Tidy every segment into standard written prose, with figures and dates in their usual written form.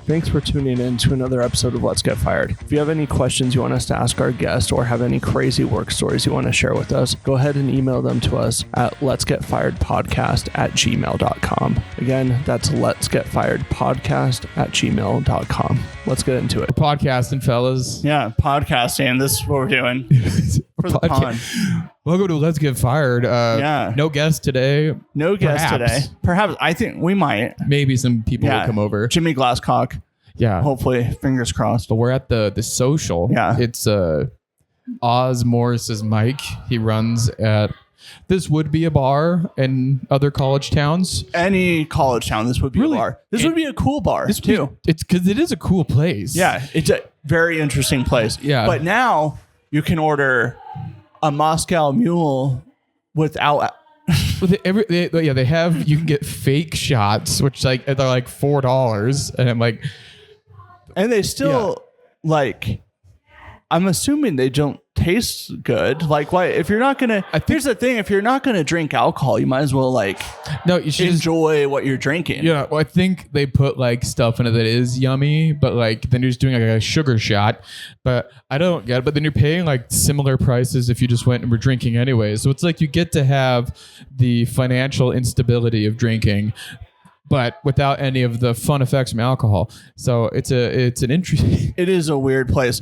Thanks for tuning in to another episode of Let's Get Fired. If you have any questions you want us to ask our guest or have any crazy work stories you want to share with us, go ahead and email them to us at letsgetfiredpodcast@gmail.com. Again, that's letsgetfiredpodcast@gmail.com. Let's get into it. We're podcasting, fellas. Yeah, podcasting. This is what we're doing. For the pun. Welcome to Let's Get Fired. No guest today. No guest today. Perhaps. I think we might. Maybe some people will come over. Jimmy Glasscock. Yeah. Hopefully. Fingers crossed. But we're at the social. Yeah. It's Oz Morris's mic. He runs at... This would be a bar in other college towns. Any college town, this would be a bar. This would be a cool bar, too. It's because it is a cool place. Yeah. It's a very interesting place. Yeah. But now you can order a Moscow Mule without... they have, you can get fake shots, which they're like $4. And I'm like... And they still, I'm assuming they don't taste good. Like, why? If you're not going to... Here's the thing. If you're not going to drink alcohol, you might as well, no, you should enjoy what you're drinking. Yeah, well, I think they put, stuff in it that is yummy, but, then you're just doing, a sugar shot. But I don't get it. But then you're paying, similar prices if you just went and were drinking anyway. So it's you get to have the financial instability of drinking, but without any of the fun effects from alcohol. So it's an interesting... It is a weird place.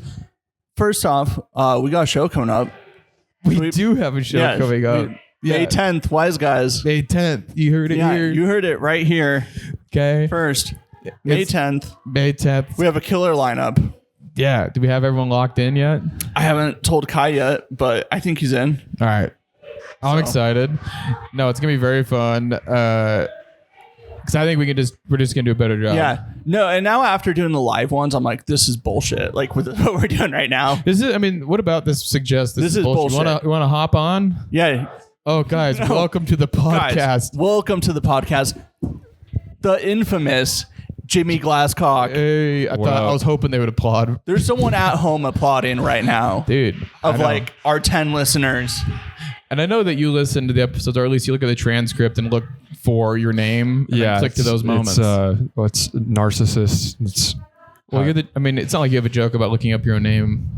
First off, we got a show coming up. We do have a show coming up. May 10th, Wise Guys. May 10th. You heard it here. You heard it right here. Okay. First, May 10th. May 10th. We have a killer lineup. Yeah. Do we have everyone locked in yet? I haven't told Kai yet, but I think he's in. All right. I'm excited. No, it's going to be very fun. Because I think we're just gonna do a better job. Yeah. No, and now after doing the live ones, I'm like, this is bullshit. With what we're doing right now. What about this suggests this is bullshit? You wanna hop on? Yeah. Oh, guys, welcome to the podcast. Guys, welcome to the podcast. The infamous Jimmy Glasscock. Hey, I was hoping they would applaud. There's someone at home applauding right now. Dude. Of our 10 listeners. And I know that you listen to the episodes, or at least you look at the transcript and look for your name. And click to those moments. It's narcissist. It's not like you have a joke about looking up your own name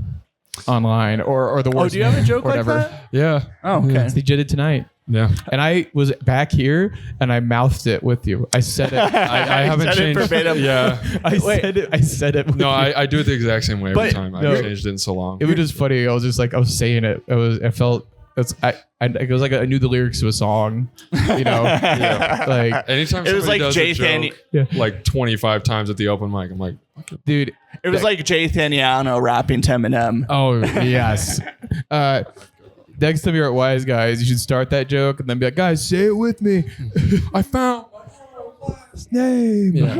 online or the worst. Oh, do you have a joke like whatever. that? Yeah. Oh, okay. Yeah. He did it tonight. Yeah. And I was back here and I mouthed it with you. I said it. I haven't changed. Verbatim. Yeah. I said it. No, I do it the exact same way every time. I haven't changed it in so long. It was just funny. I was saying it. I knew the lyrics to a song, Yeah. Anytime it was somebody does Jay a joke, 25 times at the open mic, I'm like, okay. Dude, it was Jay Thaniano rapping to Eminem. Oh yes. Next time you're at Wise Guys, you should start that joke and then be like, guys, say it with me. I found my last name. Yeah.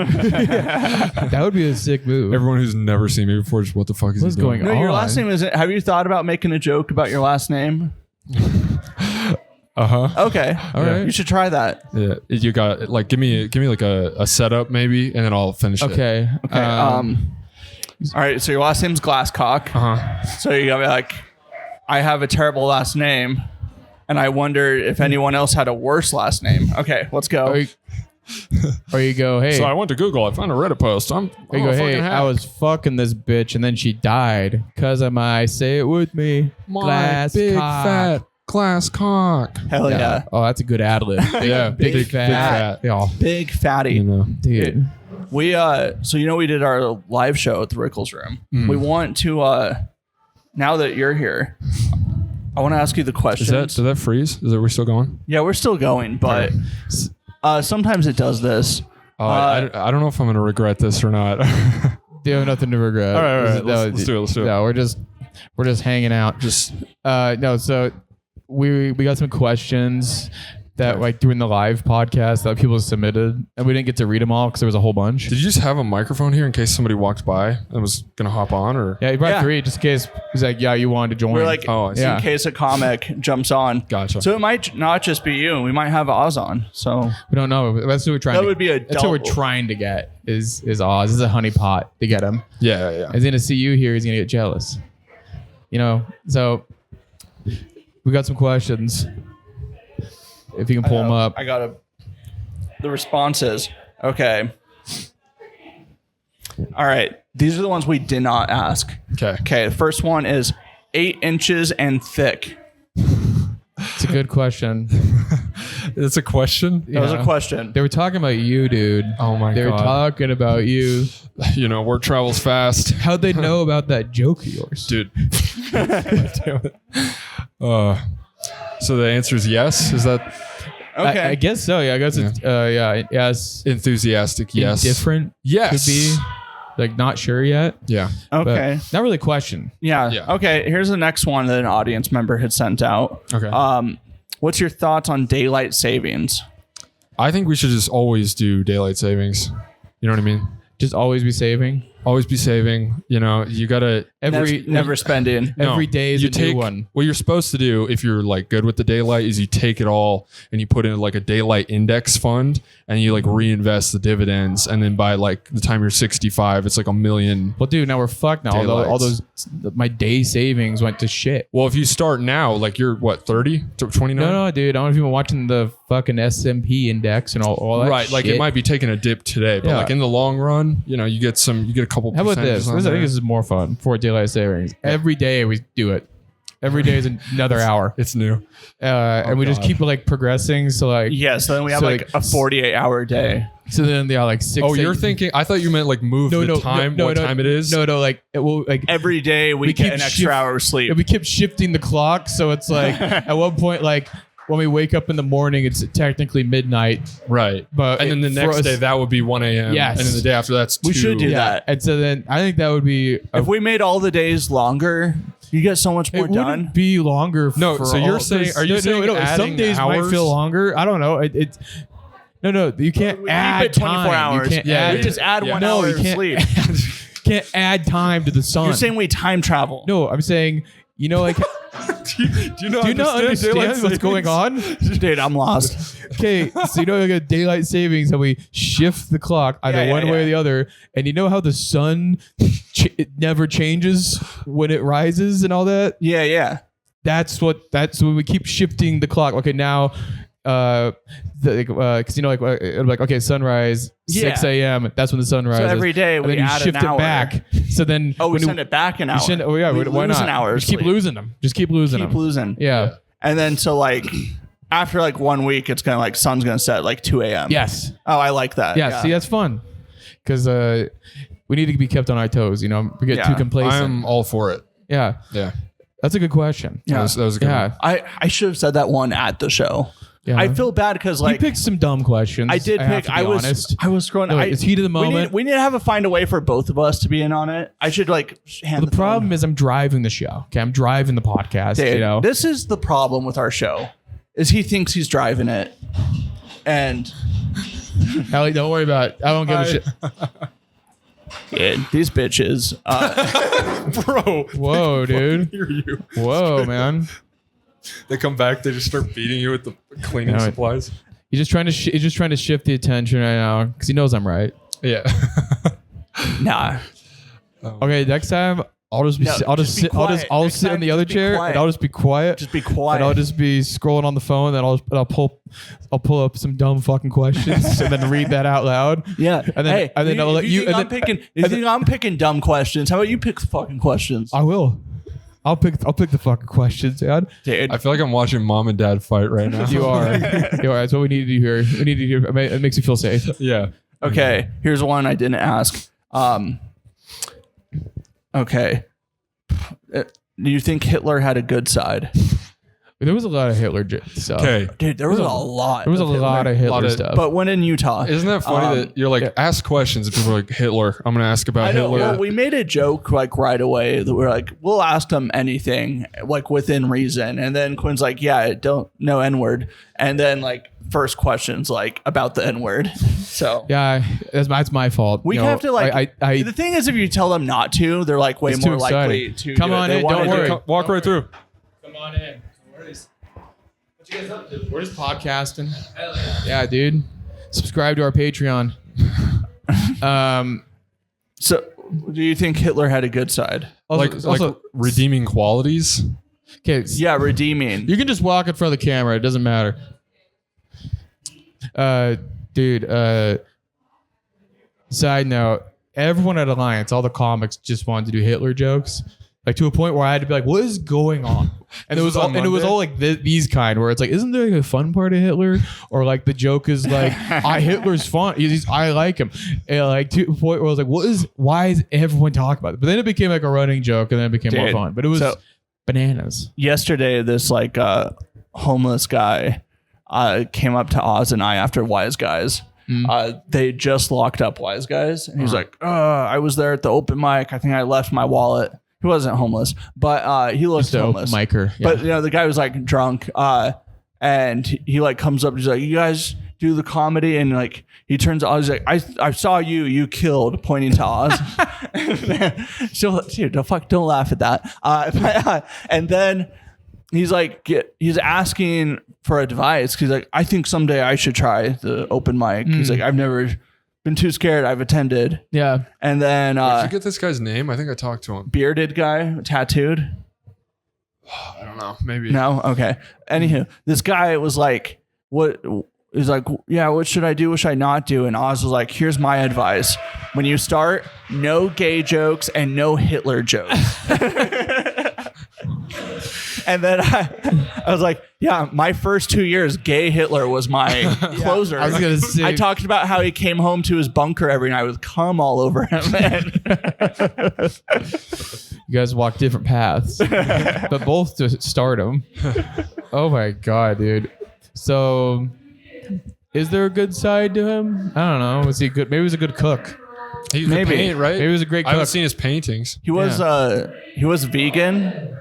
That would be a sick move. Everyone who's never seen me before, just what the fuck is What's he doing? going on? No, your last name isn't. Have you thought about making a joke about your last name? Okay. All right. You should try that. Yeah. You got give me a setup maybe, and then I'll finish it. Okay. All right. So your last name's Glasscock. So you gotta be like, I have a terrible last name, and I wonder if anyone else had a worse last name. Okay, let's go. Or you go, hey. So I went to Google. I found a Reddit post. I was fucking this bitch, and then she died because of my, say it with me, my big fat Glasscock. Hell yeah. Oh, that's a good ad lib. Yeah, big fat. Yeah. Big fatty. Dude. We we did our live show at the Rickles Room. We want to now that you're here, I want to ask you the questions. Did that freeze? Are we still going? Yeah, we're still going, but sometimes it does this. I don't know if I'm going to regret this or not. You have nothing to regret. All right. Let's do it. No, we're just hanging out. So we got some questions that during the live podcast that people submitted, and we didn't get to read them all because there was a whole bunch. Did you just have a microphone here in case somebody walked by and was gonna hop on? Or he brought 3 just in case. He's like, yeah, you wanted to join. We're like, in case a comic jumps on. Gotcha. So it might not just be you. We might have Oz on. So we don't know. That's what we're trying. That would be a. That's what we're trying to get. Is Oz? This is a honeypot to get him. Yeah. He's gonna see you here. He's gonna get jealous. So we got some questions. If you can pull them up. The responses. Okay. All right. These are the ones we did not ask. Okay. Okay. The first one is 8 inches and thick. It's a good question. It's a question. That was a question. They were talking about you, dude. Oh my They were God. talking about you. You know, word travels fast. How'd they know about that joke of yours? Dude. Damn it. So the answer is yes. Is that Okay. I guess so. Yeah, I guess it's yes. enthusiastic? Yes. Indifferent. Yes. Could be. Like not sure yet. Yeah. Okay. But not really a question. Yeah. Yeah. Okay. Here's the next one that an audience member had sent out. Okay. What's your thoughts on daylight savings? I think we should just always do daylight savings. You know what I mean? Just always be saving. Always be saving. You know, you gotta Never spending. Every day is you a take, new one. What you're supposed to do if you're like good with the daylight is you take it all and you put in like a daylight index fund and you like reinvest the dividends, and then by like the time you're 65, it's like $1 million. Well, dude, now we're fucked now. All those my day savings went to shit. Well, if you start now, like you're what, 30 to 29? No, dude. I don't know if you've been watching the fucking S&P index and all that. Right, like shit. it might be taking a dip today, but Yeah. like in the long run, you know, you get a couple. How about this? percentages on I think there. this is more fun for daylight savings. Every day we do it. Every day is another hour. It's new. And we just God. keep like progressing. So like, Yeah. So then we have So, like like, a 48-hour day. so then they are like 6. Oh, you're 8 thinking? I thought you meant like move the time, what time it is. No, like it will like Every day we keep get an extra hour of sleep. we kept shifting the clock. So it's like at one point, like when we wake up in the morning, it's technically midnight. Right. But And then the for next us- day, that would be 1 a.m. Yes. And then the day after, that's 2. We should do that. And so then I think that would be If we made all the days longer, you get so much more it done. wouldn't be longer. No, for so you're all- saying- are you saying some adding days might hours? feel longer? I don't know. It's no. You can't We add keep it 24 time. hours. You can't Yeah, add, we just add Yeah. 1 No, hour you of can't. sleep. can't add time to the sun. You're saying we time travel. no. I'm saying like. do you not Do you not understand daylight what's going savings? on? Dude, I'm lost. Okay, so like a daylight savings, and we shift the clock either Yeah, one way or yeah. the other. And you know how the sun it never changes when it rises and all that. Yeah, yeah. That's when we keep shifting the clock. Okay, now, because like okay, sunrise 6 a.m. That's when the sun rises. every day and we then you add shift an hour. it back. So then Oh, we when send it back an hour. Oh yeah, we why lose not? an hour. of Just keep sleep. losing them. Just keep losing Keep them. losing. Yeah. And then so like after like 1 week, it's gonna like sun's gonna set at like 2 a.m. Yes. Oh, I like that. Yeah. See, that's fun because we need to be kept on our toes. You know, we get Yeah. too complacent. I'm all for it. Yeah. Yeah. That's a good question. That was a good Yeah. one. I should have said that one at the show. Yeah. I feel bad because You like picked some dumb questions. I did have pick. to be I was scrolling. No, it's heat of the moment. We need to find a way for both of us to be in on it. I should like hand The problem is I'm driving the show. Okay, I'm driving the podcast. Dude, you know, this is the problem with our show, is he thinks he's driving it, and Ellie, don't worry about it. I don't give a shit. yeah, these bitches. Bro. Whoa, dude. Hear you. Whoa, man. They come back, they just start beating you with the cleaning No, supplies. He's just trying to shift the attention right now because he knows I'm right. Yeah. Nah, Okay, next time I'll just be No, I'll just just be sit I'll just quiet. I'll Next sit in time, the other just be chair quiet. and I'll just be quiet. just be quiet. And I'll just be scrolling on the phone. Then I'll pull up some dumb fucking questions and then read that out loud. yeah, And then I'll let you. Think And I'm then picking. You think I'm picking dumb questions? How about you pick the fucking questions? I will. I'll pick the fucking questions, Dad. Dude, I feel like I'm watching mom and dad fight right now. You are. You are. That's what we need to do here. We need to do. It makes you feel safe. Yeah. okay, here's one I didn't ask. Okay, do you think Hitler had a good side? There was a lot of Hitler stuff. Okay. Dude, there was a lot. There was a lot of Hitler Lot of- stuff. But when in Utah, Isn't that funny that you're like, yeah. ask questions and people are like, Hitler. I'm going to ask about I know. Hitler. Well, we made a joke like right away that we're like, we'll ask them anything like within reason, and then Quinn's like, yeah, don't no N-word, and then like first questions like about the N-word. So yeah, that's my fault. we You know, have to like. I the thing is, if you tell them not to, they're like way It's too more likely exciting. to Come do it. on They in, wanna don't do worry. it. Come, walk right through. Come on in. What you guys up to? We're just podcasting. Yeah, dude. Subscribe to our Patreon. So, do you think Hitler had a good side? Like redeeming qualities. okay. Yeah, redeeming. You can just walk in front of the camera. It doesn't matter. Dude. Side note: everyone at Alliance, all the comics just wanted to do Hitler jokes. Like to a point where I had to be like, what is going on? And it was all like these kind where it's like, isn't there like a fun part of Hitler? Or like the joke is like, Hitler's fun. I like him. And like to a point where I was like, why is everyone talking about it? But then it became like a running joke and then it became more fun. But it was bananas. Yesterday, this like homeless guy came up to Oz and I after Wise Guys. They just locked up Wise Guys. And he's like, I was there at the open mic. I think I left my wallet. He wasn't homeless, but he looked homeless. Micer, yeah. But the guy was like drunk, and he like comes up. He's like, "You guys do the comedy?" And like he turns to Oz. He's like, "I saw you killed," pointing to Oz. Dude, don't laugh at that. And then he's like, he's asking for advice. He's like, "I think someday I should try the open mic." He's like, "I've never been too scared. I've attended." Yeah. And then did you get this guy's name? I think I talked to him. Bearded guy, tattooed. I don't know. Maybe. No? Okay. Anywho, this guy was like, what should I do? What should I not do? And Oz was like, here's my advice. When you start, no gay jokes and no Hitler jokes. And then I was like, yeah, my first 2 years, gay Hitler was my closer. I was gonna say, I talked about how he came home to his bunker every night with cum all over him. you guys walk different paths, but both to stardom. Oh my God, dude. So is there a good side to him? I don't know. Was he good? Maybe he was a good cook. He could paint, right? Maybe he was a great cook. I haven't seen his paintings. He was vegan.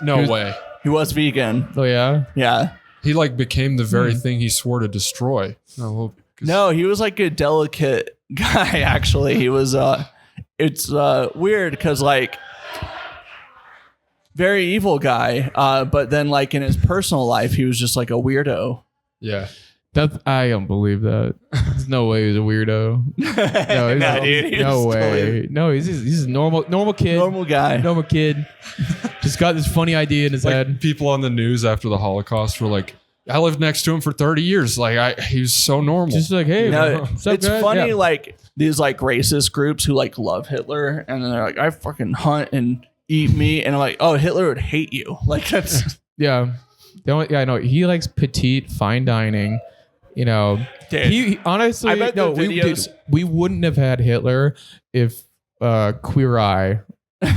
No way. He was vegan. Oh yeah? Yeah. He like became the very thing he swore to destroy. No, he was like a delicate guy, actually. He was it's weird because like very evil guy, but then like in his personal life he was just like a weirdo. Yeah. I don't believe that. There's no way he's a weirdo. No way. No, he's a normal kid. Normal guy. Normal kid. Just got this funny idea in his head. People on the news after the Holocaust were like, I lived next to him for 30 years. Like he was so normal. Just like, hey, it's funny, like these like racist groups who like love Hitler and then they're like, I fucking hunt and eat meat, and I'm like, oh, Hitler would hate you. Like that's yeah. I know. He likes petite, fine dining. Dude, he honestly, I bet we wouldn't have had Hitler if Queer Eye he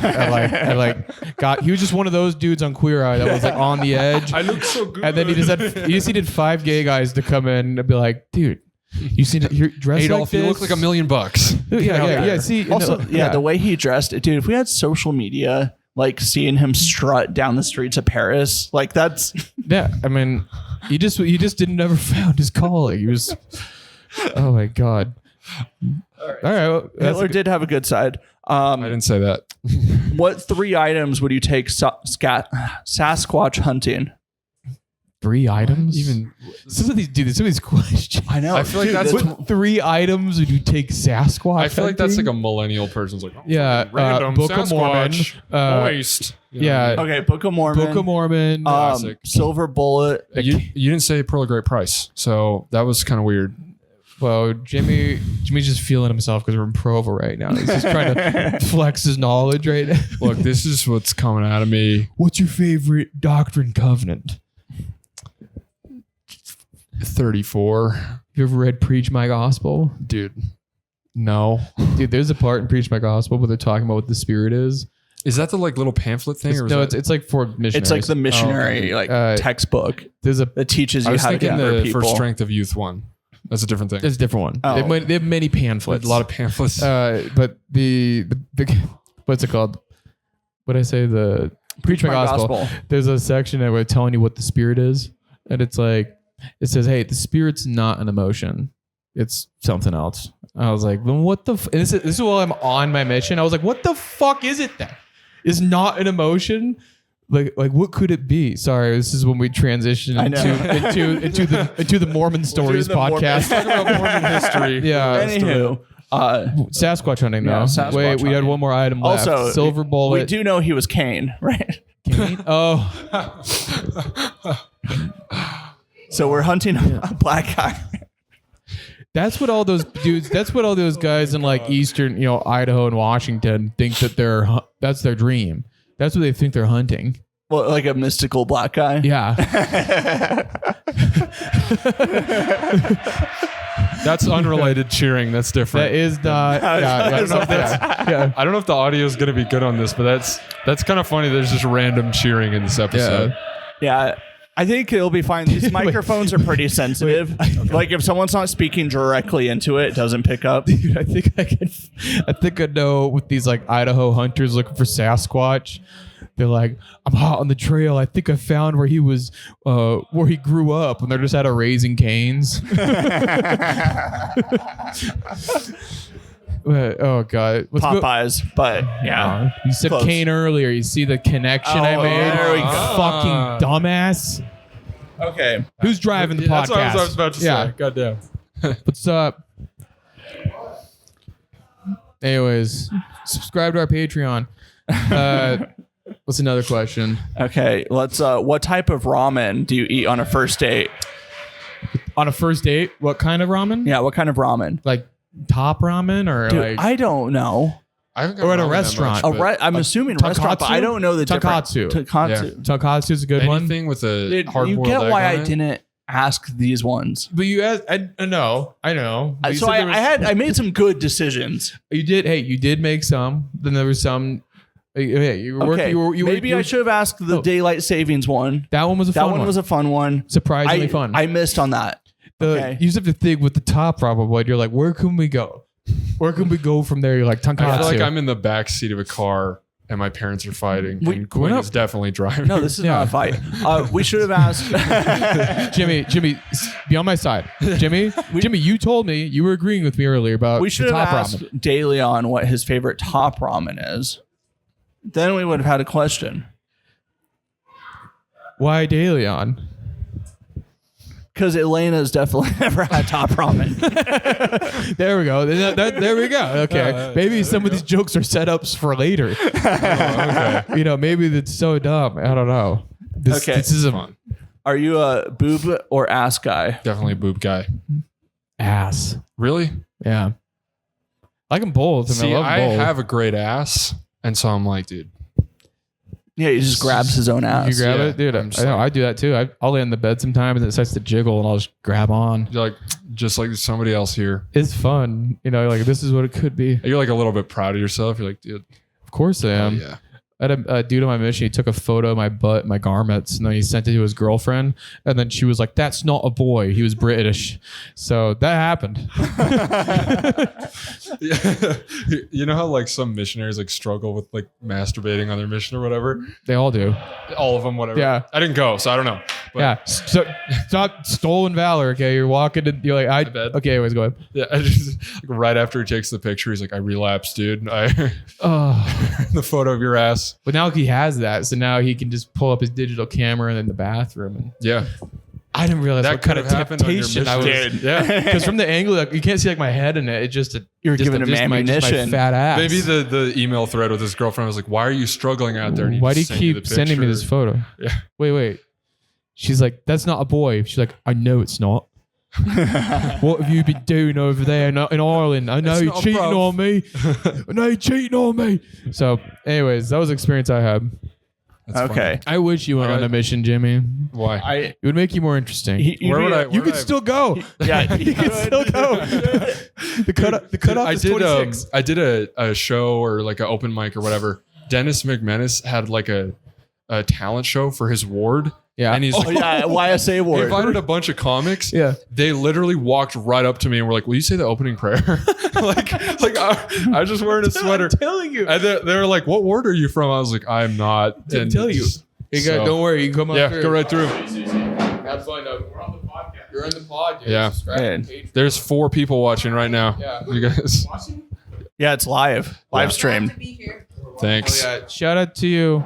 was just one of those dudes on Queer Eye that was like on the edge. I look so good. And then he needed 5 gay guys to come in and be like, dude, you see you're dressed Adolf, like this? You look like $1 million. Yeah. See, also, the way he dressed, dude, if we had social media, like seeing him strut down the streets of Paris, like that's I mean, he just didn't ever found his calling. He was, oh my God. All right. Well, Hitler did have a good side. I didn't say that. What 3 items would you take Sasquatch hunting? 3 items? Even some of these questions. I know. I feel like that's what 3 items would you take Sasquatch? I feel like that's like a millennial person's like, random Book Sasquatch, of Mormon, moist. Yeah. Okay, Book of Mormon. Book of Mormon. Silver Bullet. You didn't say Pearl of Great Price, so that was kind of weird. Well, Jimmy's just feeling himself because we're in Provo right now. He's just trying to flex his knowledge right now. Look, this is what's coming out of me. What's your favorite Doctrine Covenant? 34. You ever read Preach My Gospel? Dude, no. Dude, there's a part in Preach My Gospel where they're talking about what the Spirit is. Is that the like little pamphlet thing? It's like for missionaries. It's like the missionary textbook that teaches you how to convert people. For Strength of Youth one. That's a different thing. It's a different one. Oh. They have many pamphlets. A lot of pamphlets. But the what's it called? What I say? The Preach My Gospel. There's a section that we're telling you what the Spirit is, and it's like it says, "Hey, the Spirit's not an emotion; it's something else." I was like, "Then what the?" This is while I'm on my mission. I was like, "What the fuck is it then? It's not an emotion." Like what could it be? Sorry, this is when we transition into the Mormon Stories podcast. Talk about Mormon history. Yeah. Anywho, Sasquatch hunting though. Sasquatch we had one more item left. Also, Silver Bullet. We do know he was Cain, right? Cain? Oh. So we're hunting a black guy. That's what all those dudes. That's what all those guys in like Eastern, Idaho and Washington think that that's their dream. That's what they think they're hunting. Well, like a mystical black guy. Yeah. That's unrelated cheering. That's different. That is not. Yeah, I don't know if that's. Yeah. I don't know if the audio is going to be good on this, but that's kind of funny. There's just random cheering in this episode. Yeah. I think it'll be fine. These microphones are pretty sensitive. Like if someone's not speaking directly into it, it doesn't pick up. Dude, I think I know with these like Idaho hunters looking for Sasquatch. They're like, I'm hot on the trail. I think I found where he was, where he grew up, and they're just out of Raising Canes. Oh God, Popeyes, but yeah. You said Close. Cane earlier. You see the connection I made? there we You go. fucking dumbass. Okay. Who's driving the podcast? That's what I was about to say. Goddamn. What's up? Anyways, subscribe to our Patreon. What's another question? Okay. Let's. What type of ramen do you eat on a first date? On a first date, what kind of ramen? Yeah. What kind of ramen? Like top ramen or Dude, like I don't know. I haven't Or at a ramen that restaurant. much, but I'm assuming restaurant, but I don't know the Tonkatsu. difference. Tonkatsu. tonkatsu is a good one. anything with a Dude, hard you boiled get egg why on I it? didn't ask these ones. But you asked, I know. But you So said there was- I made some good decisions. You did. Hey, you did make some. Then there was some. Hey, you were Okay. working. Maybe I should have asked the daylight savings one. That one was a That fun one was a fun one. surprisingly fun. I missed on that. Okay. You just have to think with the top probably. You're like, where can we go? Where can we go from there? You're like I tonkatsu. feel like I'm in the back seat of a car and my parents are fighting, and Quinn is definitely driving. No, this is not a fight. We should have asked. Jimmy, be on my side. Jimmy, you told me you were agreeing with me earlier about We the should have top asked ramen. DeLeon what his favorite top ramen is. Then we would have had a question. Why DeLeon? Because Elena's definitely never had top ramen. There we go. There we go. Okay. Maybe some of these jokes are setups for later. Okay. Maybe that's so dumb. I don't know. This is a Fun. Are you a boob or ass guy? Definitely a boob guy. ass. Really? Yeah. I like them both. And See, I love I them both. have a great ass, and so I'm like, dude. Yeah, he just grabs his own ass. You grab Yeah, it, dude. I'm just I know. like- I do that too. I'll lay in the bed sometimes and it starts to jiggle and I'll just grab on. You're like, just like somebody else here. It's fun. Like this is what it could be. You're like a little bit proud of yourself. You're like, dude. Of course I Oh, am. yeah. I had a dude on my mission. He took a photo of my butt, my garments, and then he sent it to his girlfriend. And then she was like, "That's not a boy. He was British." So that happened. Yeah. You know how like some missionaries like struggle with like masturbating on their mission or whatever? They all do. All of them, whatever. Yeah. I didn't go, so I don't know. But Yeah. So stop stolen valor. Okay, you're walking. You're like, bed. Okay. Anyways, go ahead. Yeah, I just, like, right after he takes the picture, he's like, I relapsed, dude. Oh. The photo of your ass. But now he has that, so now he can just pull up his digital camera in the bathroom. And Yeah. I didn't realize That what kind could of have happened on your temptation I was. mission. Dude. Yeah. Because from the angle, like, you can't see like my head in it. It's just You're giving him my ammunition. fat ass. Maybe the email thread with his girlfriend was like, why are you struggling out there? And he Why do you just sent you keep the sending me picture. this photo? Yeah. Wait. She's like, that's not a boy. She's like, I know it's not. What have you been doing over there in Ireland? I know It's you're not, cheating bruv. on me. I know you're cheating on me. So, anyways, that was the experience I had. That's Okay. I wish you went on a mission, Jimmy. funny. Why? It would make you more interesting. Where would I? you could still go. Yeah, You could still go. The cutoff I is did 26. I did a show or like an open mic or whatever. Dennis McManus had like a talent show for his ward. Yeah. And he's Oh, yeah, YSA he ward. invited a bunch of comics. Yeah. They literally walked right up to me and were like, "Will you say the opening prayer?" like I was just wearing a sweater. I'm telling you. And they were like, "What ward are you from?" I was like, "I'm not." Didn't tell you. Hey, guys, So- don't worry. You can come up Yeah, through. go right through. Have fun. We're on the podcast. You're on the pod, dude. Yeah. Subscribe to Man. the page. There's 4 people watching right now. Yeah. You guys, Yeah, it's live stream. To be here. thanks. Oh, yeah. Shout out to you.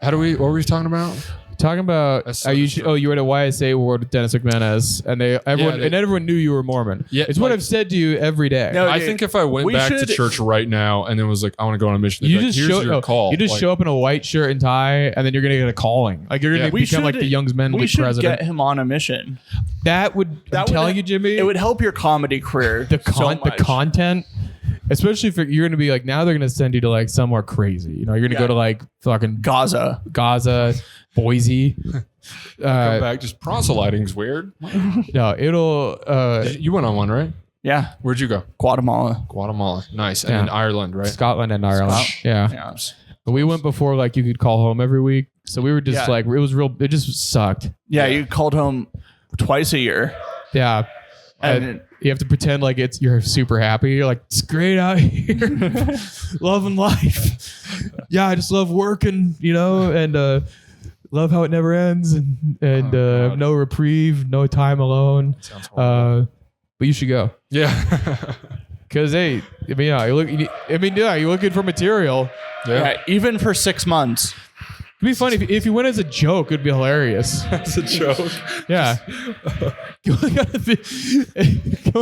What were we talking about? Talking about, That's are you? so- Oh, you were at a YSA award with Dennis McManus, and everyone knew you were Mormon. Yeah, it's what like- I've said to you every day. No, I dude, think if I went we back to should- church right now and then was like, I want to go on a mission, you they'd be just like, here's your call. You just Like, show up in a white shirt and tie, and then you're gonna get a calling. Like you're gonna Yeah. become like the Young's Men We League should president. get him on a mission. I'm telling you, Jimmy, It would help your comedy career. the so much. content, especially if you're gonna be like, now they're gonna send you to like somewhere crazy. You know, you're gonna go to like fucking Gaza. Boise. come back, just proselyting's weird. No, it'll. You went on one, right? Yeah, Where'd you go? Guatemala. Guatemala. Nice. And Yeah. then Ireland, right? Scotland and Ireland. Scot- Yeah. Yeah. But we went before like you could call home every week. So we were just Yeah. like, it was real. It just sucked. Yeah, you called home twice a year. Yeah. And You have to pretend like you're super happy. You're like, it's great out here. Loving life. Yeah, I just love working, and love how it never ends and God. no reprieve, no time alone. Sounds horrible. But you should go. Yeah. Cause hey, you're looking for material. yeah, even for 6 months. It'd be funny if you went as a joke. It'd be hilarious. That's a joke. Yeah.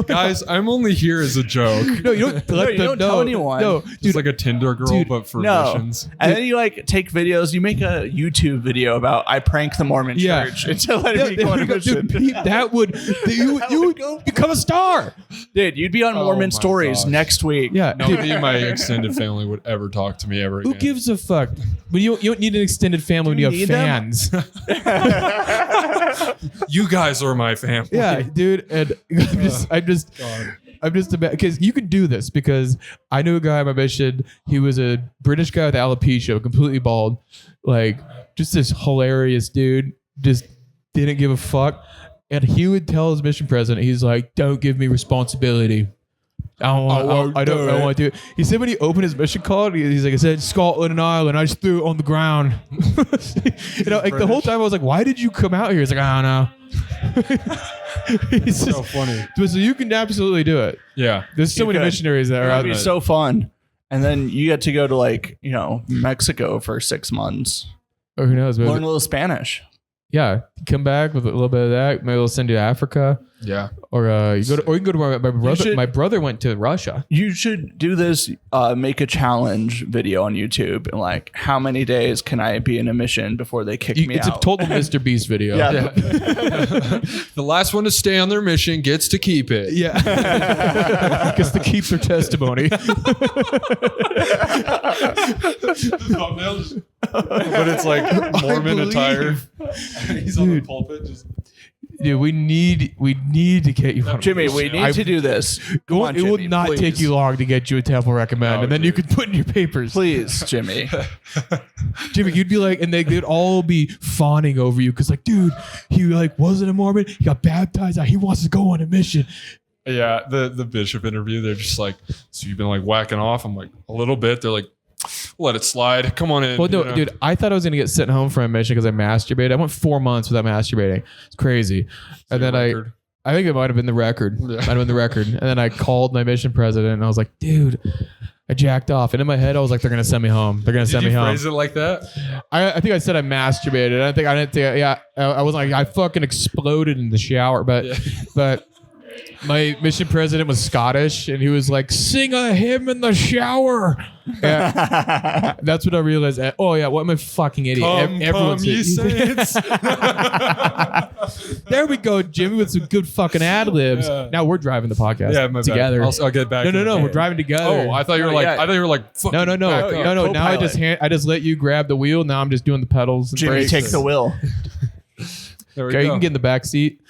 Guys, I'm only here as a joke. No, you don't let you them don't know. tell anyone. No, Just dude. like a Tinder girl, Dude, but for No. missions. And then you like take videos. You make a YouTube video about I prank the Mormon Yeah. church until let Yeah, me go on a mission. dude, that would you would become a star. Dude, you'd be on Mormon my Stories gosh. next week. Yeah, dude, Nobody in my extended family would ever talk to me ever again. who gives a fuck? But you don't need an extended family when you have need them? fans. You guys are my family. Yeah, dude, and I'm just because you can do this because I knew a guy on my mission. He was a British guy with alopecia, completely bald, like just this hilarious dude. Just didn't give a fuck, and he would tell his mission president, he's like, "Don't give me responsibility. I don't want to." He said when he opened his mission card, he's like, "I said Scotland and Ireland. I just threw it on the ground." Like the whole time I was like, "Why did you come out here?" He's like, "I don't know." He's So funny. so you can absolutely do it. Yeah. There's so You many could. missionaries that are out It'd be there. so fun. And then you get to go to like, Mexico for 6 months. Or who knows? Learn a Maybe, little Spanish. yeah, come back with a little bit of that. Maybe they'll send you to Africa, Yeah. or you can go to my brother. should- My brother went to Russia. You should do this, make a challenge video on YouTube and like, how many days can I be in a mission before they kick me It's out? a total Mr. Beast video. Yeah. The last one to stay on their mission gets to keep it. Yeah, because to keep their testimony. But it's like Mormon believe. attire. He's on the pulpit just Dude, we need to get you on. Jimmy, we need to do this. Come on, It will Jimmy, not please. take you long to get you a temple recommend, No, and then you dude. could put in your papers. Please, Jimmy. Jimmy, you'd be like, and they'd all be fawning over you because, like, dude, he like wasn't a Mormon. He got baptized. He wants to go on a mission. Yeah, the bishop interview, they're just like, so you've been like whacking off? I'm like, a little bit. They're like, let it slide. Come on in. Well, no, you know? dude, I thought I was gonna get sent home from a mission because I masturbated. I went 4 months without masturbating. It's crazy. And then Record. I think it might have been the record. Yeah. Might have been the record. And then I called my mission president and I was like, dude, I jacked off. And in my head, I was like, they're gonna send me home. They're gonna Did send you me home. phrase it like that? I think I said I masturbated. I didn't think. Yeah, I wasn't like I fucking exploded in the shower. But Yeah. but my mission president was Scottish, and he was like, "Sing a hymn in the shower." Yeah. That's what I realized. Oh yeah, what am I fucking idiot? Come, ye saints. There we go, Jimmy, with some good fucking ad libs. Yeah. Now we're driving the podcast Yeah, my bad. together. I'll get back. No, we're driving together. Oh, I thought you were No, like, yeah. I thought you were like, fucking no. back up. you're Now I co-pilot. just let you grab the wheel. Now I'm just doing the pedals. And Jimmy, brakes. take the wheel. There we Okay, go. you can get in the back seat.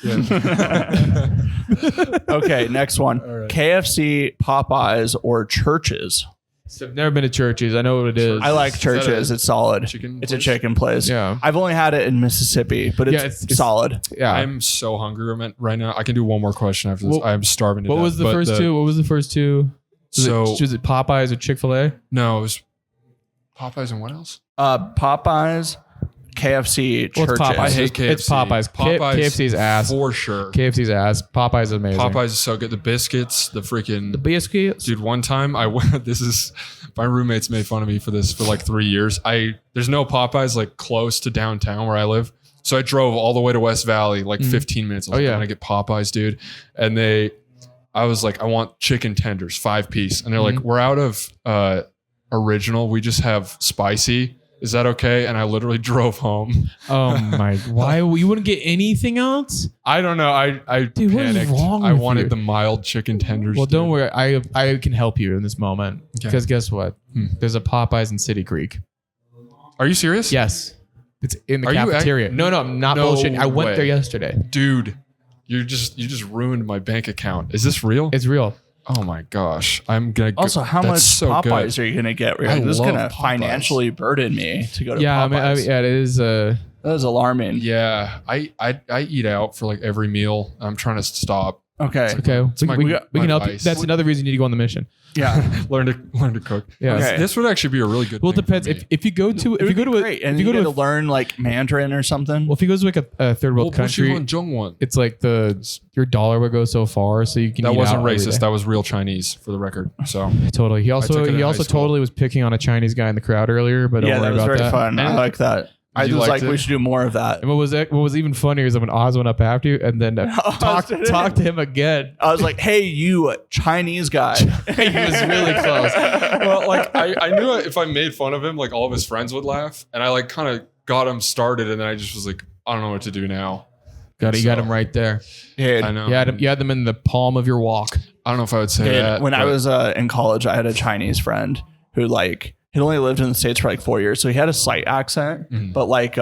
Okay, next one. right. KFC, Popeyes, or churches? So I've never been to churches. I know what it is. I like that churches. a It's solid. chicken It's a place? chicken place. Yeah. I've only had it in Mississippi, but Yeah, it's, it's- solid. Yeah. I'm so hungry right now. I can do one more question after this. Well, I'm starving to What death. was the but first two? What was the first two? Was it Popeyes or Chick-fil-A? No, it was Popeyes and what else? Popeyes, KFC Well, it's churches. Popeyes. I hate KFC. It's Popeyes. KFC's ass. For sure. KFC's ass. Popeyes is amazing. Popeyes is so good. The biscuits, the freaking... biscuits. Dude, one time I went... This is... My roommates made fun of me for this for like 3 years. There's no Popeyes like close to downtown where I live. So I drove all the way to West Valley, like 15 minutes. I was like, I'm gonna get Popeyes, dude. And I was like, I want chicken tenders, 5-piece. And they're like, we're out of original. We just have spicy. Is that okay? And I literally drove home. Oh my! Why you wouldn't get anything else? I don't know. I Dude, what is panicked. wrong I with wanted you? the mild chicken tenders. Well, dude. don't worry. I can help you in this moment Okay. because guess what? There's a Popeyes in City Creek. Are you serious? Yes, it's in the Are you cafeteria. No, I'm not No bullshitting. I went way. there yesterday. Dude, you just ruined my bank account. Is this real? It's real. Oh my gosh. I'm gonna go. Also, how much That's so Popeyes good. are you going to get? I This is love going to Popeyes. financially burden me to go to Yeah, Popeyes. yeah, it is. That is alarming. Yeah, I eat out for like every meal. I'm trying to stop. Okay. Okay, my- we my can help you. vice. That's another reason you need to go on the mission. Yeah. learn to cook. Yeah. Okay. This would actually be a really good. Well, it thing for depends. me. If you go to It would be great. And if you go to to learn like Mandarin or something. well, if you go to like a third world country, Zhongwan. it's like your dollar would go so far, so you can. That eat wasn't out every racist. day. That was real Chinese, for the record. So Totally. He took it in high school. totally was picking on a Chinese guy in the crowd earlier, but don't Yeah, that worry was about very that. fun. I And- like that. I You was liked like, we it? should do more of that. And what was even funnier is that when Oz went up after you and then talk to him again. I was like, hey, you Chinese guy. He was really close. well, like I knew if I made fun of him, like all of his friends would laugh, and I like kind of got him started, and then I just was like, I don't know what to do now. You got him right there. Dude, I know. You had them in the palm of your walk. I don't know if I would say dude, that. when I but- was in college, I had a Chinese friend who like he'd only lived in the States for like 4 years, so he had a slight accent, but like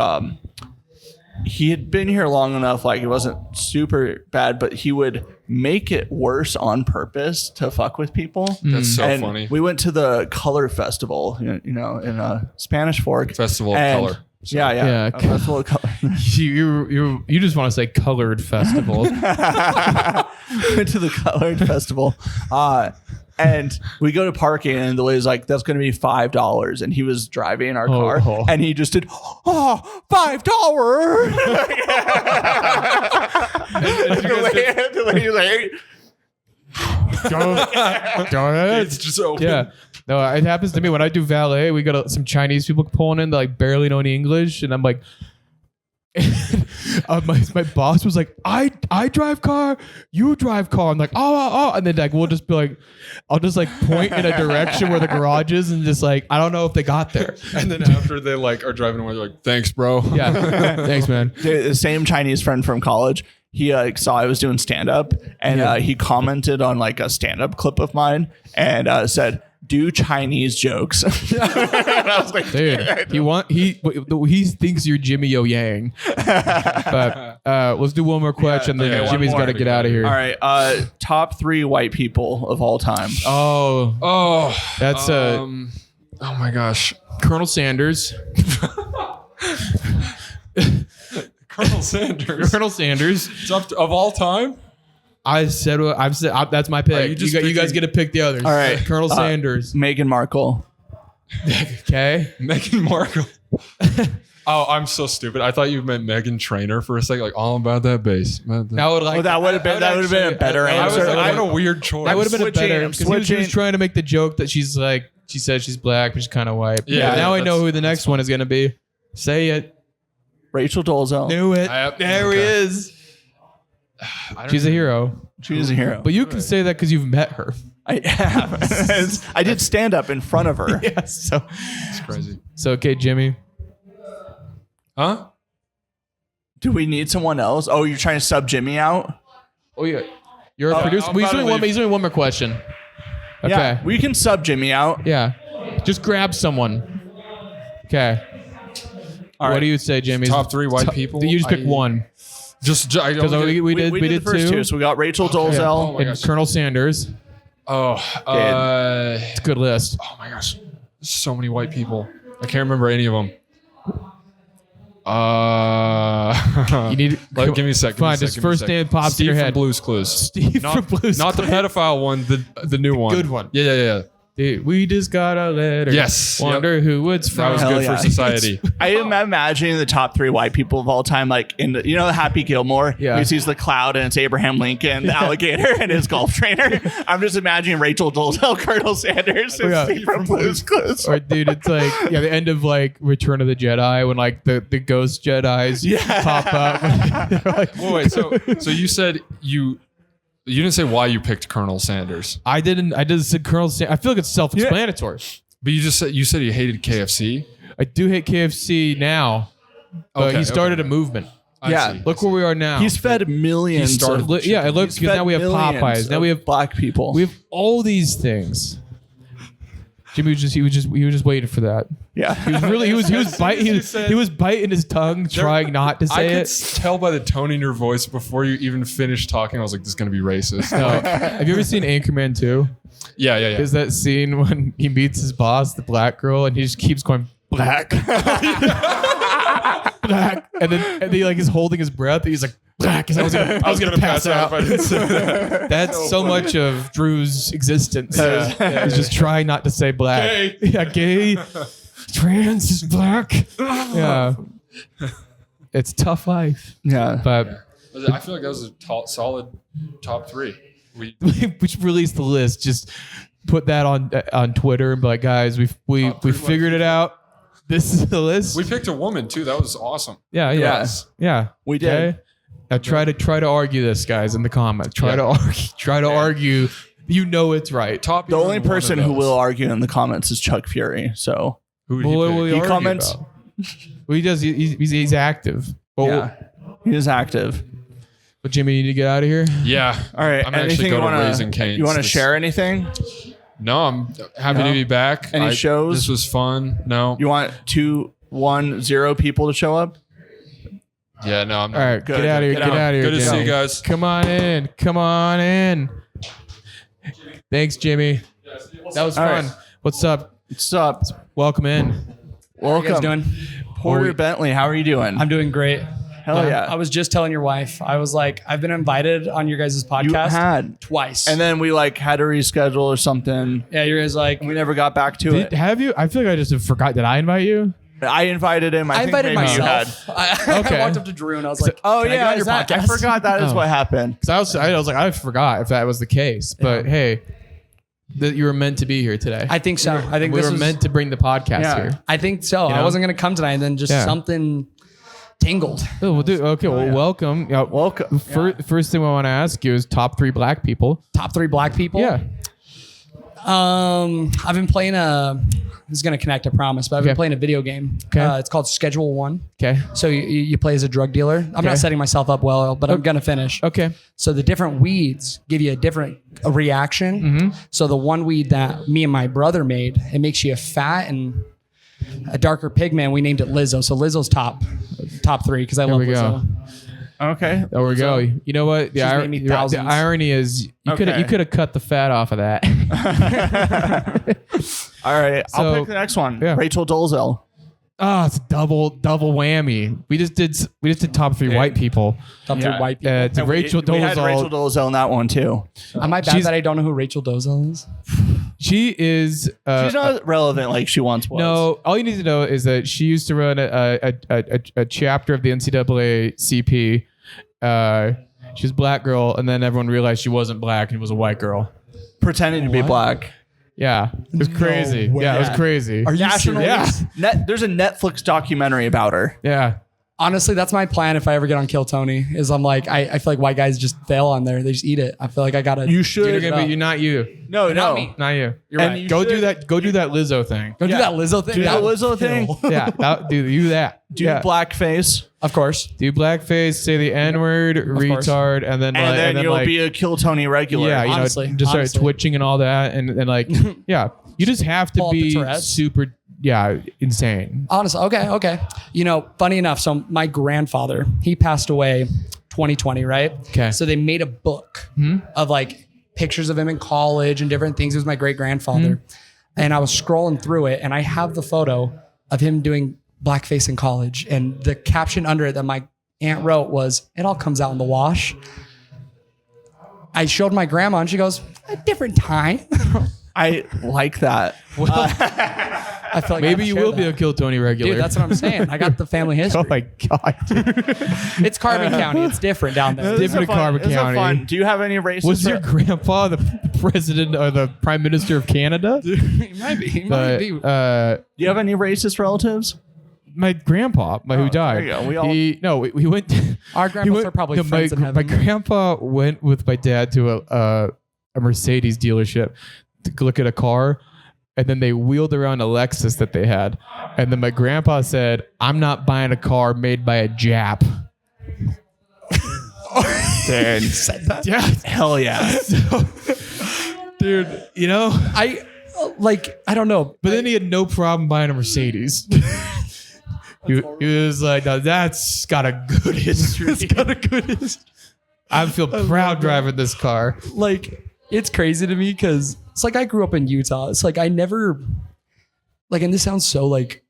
he had been here long enough, like it wasn't super bad, but he would make it worse on purpose to fuck with people. That's so And funny. we went to the Color Festival, you know, in Spanish Fork. Festival of And- Color. Yeah, yeah. Yeah. A Festival of Color. You just want to say colored festival. Went to the Colored Festival. And we go to parking, and the lady's like, that's going to be $5. And he was driving our car, oh. and he just did, $5. The lady was like, Go ahead. It's just open. Yeah. No, it happens to me when I do valet. We got some Chinese people pulling in that like barely know any English, and I'm like, my boss was like, I drive car, you drive car. I'm like, oh, and then like we'll just be like, I'll just like point in a direction where the garage is, and just like I don't know if they got there. And then after they like are driving away, they're like, "Thanks, bro." Yeah, thanks, man. Dude, the same Chinese friend from college, he saw I was doing stand up, and he commented on like a stand up clip of mine and said, do Chinese jokes. And I was like, Dude, he thinks you're Jimmy O Yang. But let's do one more question, then okay, one Jimmy's more. got to get out of here. all right, top 3 white people of all time. Oh, Oh, that's oh my gosh, Colonel Sanders. Colonel Sanders. Colonel Sanders. Of all time. I've said that's my pick. Right, you guys get to pick the others. All right. Colonel Sanders. Meghan Markle. Okay. Meghan Markle. Oh, I'm so stupid. I thought you meant Meghan Trainor for a second. Like all about that bass. That would that would have been a better answer. What a weird choice. That would have been a switching, better I'm because he was switching. trying to make the joke that she said she's black, but she's kind of white. Yeah, Now I know that's- who the next one is going to be. Say it. Rachel Dolezal. Knew it. There he Okay. is. She's a hero. She's a hero. But you can say that because you've met her. I have. I did stand up in front of her. Yes. So It's crazy. okay, Jimmy. Huh? Do we need someone else? Oh, you're trying to sub Jimmy out? Oh yeah. You're a producer. I'm He's about to doing leave. one more question. Okay. Yeah, we can sub Jimmy out. Yeah. Just grab someone. Okay. All What right. do you say, Jimmy? Top 3 white people. You just pick one. I Because don't we get, did We did the first two. So we got Rachel Dolezal. my and gosh. Colonel Sanders. oh, It's a good list. oh my gosh. So many white people. I can't remember any of them. You need Give me a second. Fine, just first name pops in Steve your from head. Blue's Clues. Steve Not, from Blue's not the Clues. pedophile one, the new one. Good one. Yeah. We just got a letter. Yes. Wonder who it's That from. was Hell good yeah. for society. I am imagining the top 3 white people of all time, like in the, Happy Gilmore. Yeah. He sees the cloud and it's Abraham Lincoln, the alligator, and his golf trainer. I'm just imagining Rachel Dolezal, Colonel Sanders, and Yeah. Steve from Blue's Clues. Or dude, it's like the end of like Return of the Jedi when like the ghost Jedis pop up. They're like, Wait, so you said you didn't say why you picked Colonel Sanders, I just said Colonel Sanders. I feel like it's self-explanatory. but you said you hated KFC. I do hate KFC now, but Okay, he started okay. a movement. Yeah. See. Look where we are now. He's fed millions. He started- of- Yeah, it looks he's because fed now we have millions Popeyes. Now we of have black people. we have all these things. Jimmy was just waiting for that. yeah. He was biting his tongue, trying not to I say could it. tell by the tone in your voice before you even finished talking. I was like, "This is gonna be racist." Have you ever seen Anchorman 2? Yeah. Is that scene when he meets his boss, the black girl, and he just keeps going black, black, and then he like is holding his breath. And he's like black. 'Cause I was gonna pass out. if I didn't say that. That's so much of Drew's existence. He's just trying not to say black. Gay. Yeah, gay. Trans is black. Yeah. It's tough life. Yeah. But I feel like that was a solid top 3. we should release the list. Just put that on Twitter and be like, guys, we three figured it out. This is the list. We picked a woman too. That was awesome. Yeah. We did. Now try to argue this, guys, in the comments. Try to argue. You know it's right. The only person who will argue in the comments is Chuck Fury. So Who did Well, what you will pick? he He argue comments- about? Well, he does. He's active. But, yeah, he is active. but Jimmy, you need to get out of here. Yeah. All right. I'm actually anything you going to want Raising Cane's. You want to This- share anything? No, I'm happy No? to be back. Any shows? This was fun. No. You want 210 people to show up? Yeah, no, I'm All right, Good. get out of here. Get Get out. out of here. Good to see Jimmy. you guys. Come on in. Come on in. Thanks, Jimmy. That was All fun. right. What's up? What's up? Welcome in. Welcome. How you guys doing? Porter Bentley, how are you doing? I'm doing great. Hell yeah. I was just telling your wife, I was like, I've been invited on your guys' you podcast had. twice. And then we like had to reschedule or something. yeah, you guys like, And we never got back to it. Have you? I feel like I just forgot. Did I invite you? I invited him. I invited think maybe you had. myself. I Okay. walked up to Drew and I was like, Oh "Can I go yeah, on your I podcast?" forgot that is Oh. what happened. Because I was like, I forgot if that was the case. But hey, that you were meant to be here today. I think so. I think we this were was, meant to bring the podcast Yeah. here. I think so. You I know? wasn't gonna come tonight, and then just Yeah. something tingled. Oh, well, okay. Well, welcome. Yeah, Welcome. First thing I want to ask you is top 3 black people. Top 3 black people. Yeah. I've been playing this is gonna connect, I promise, but I've been Okay. playing a video game. Okay. It's called Schedule 1. Okay. So you play as a drug dealer. I'm Okay. not setting myself up well, but I'm gonna finish. Okay. So the different weeds give you a different reaction. Mm-hmm. So the one weed that me and my brother made, it makes you a fat and a darker pigment. We named it Lizzo. So Lizzo's top 3 because I love we go. Lizzo. Okay. There we go. You know what? She's made me The thousands. irony is you could Okay. have cut the fat off of that. All right. So- I'll pick the next one. Yeah. Rachel Dolezal. Oh, it's double whammy. We just did top 3 white people. Top 3 Yeah. white people. It's And Rachel we had Rachel Dolezal. Dolezal in that one too. Am I bad she's- that I don't know who Rachel Dolezal is? She is. She's not relevant like she once was. No, all you need to know is that she used to run a chapter of the NCAACP. She was a black girl, and then everyone realized she wasn't black and was a white girl. Pretending to be black. Yeah, it was crazy. Yeah, it was crazy. Are you National. serious? There's a Netflix documentary about her. Yeah. Honestly, that's my plan if I ever get on Kill Tony. Is I'm like, I feel like white guys just fail on there. They just eat it. I feel like I gotta. You should. You're not you. No, Not me. Not you. You're And right. you Go do should that. Go do that Lizzo thing. Go do Yeah. that Lizzo thing. Do that Lizzo thing. Yeah, do that. Do yeah. blackface. Of course. Do blackface, say the N word, course. retard, and then And then you'll like, be a Kill Tony regular. yeah, you Honestly, know, just start honestly. twitching and all that, and like, yeah, you just have to Pull up the be Tourette's. super, insane. Honestly, okay. You know, funny enough, so my grandfather, he passed away 2020, right? Okay. So they made a book of like pictures of him in college and different things. It was my great grandfather. And I was scrolling through it and I have the photo of him doing blackface in college. And the caption under it that my aunt wrote was, "It all comes out in the wash." I showed my grandma and she goes, "A different time." I like that. I feel like Maybe you will be a Kill Tony regular. Dude, that's what I'm saying. I got the family history. Oh my god. It's Carbon County. It's different down there. Different Carbon County. Do you have any races? Was your grandpa the president or the prime minister of Canada? He might be. He might be. Do you have any racist relatives? My grandpa, who died. there you go. We went. Our grandpas are probably friends in heaven. My grandpa went with my dad to a Mercedes dealership to look at a car, and then they wheeled around a Lexus that they had, and then my grandpa said, "I'm not buying a car made by a Jap." Dude, Yeah, hell yeah. So, dude, I don't know. but then he had no problem buying a Mercedes. He was like, "No, that's got a good history. It's got a good history. I feel proud driving this car." Like, it's crazy to me because it's like I grew up in Utah. It's like I never, like, and this sounds so like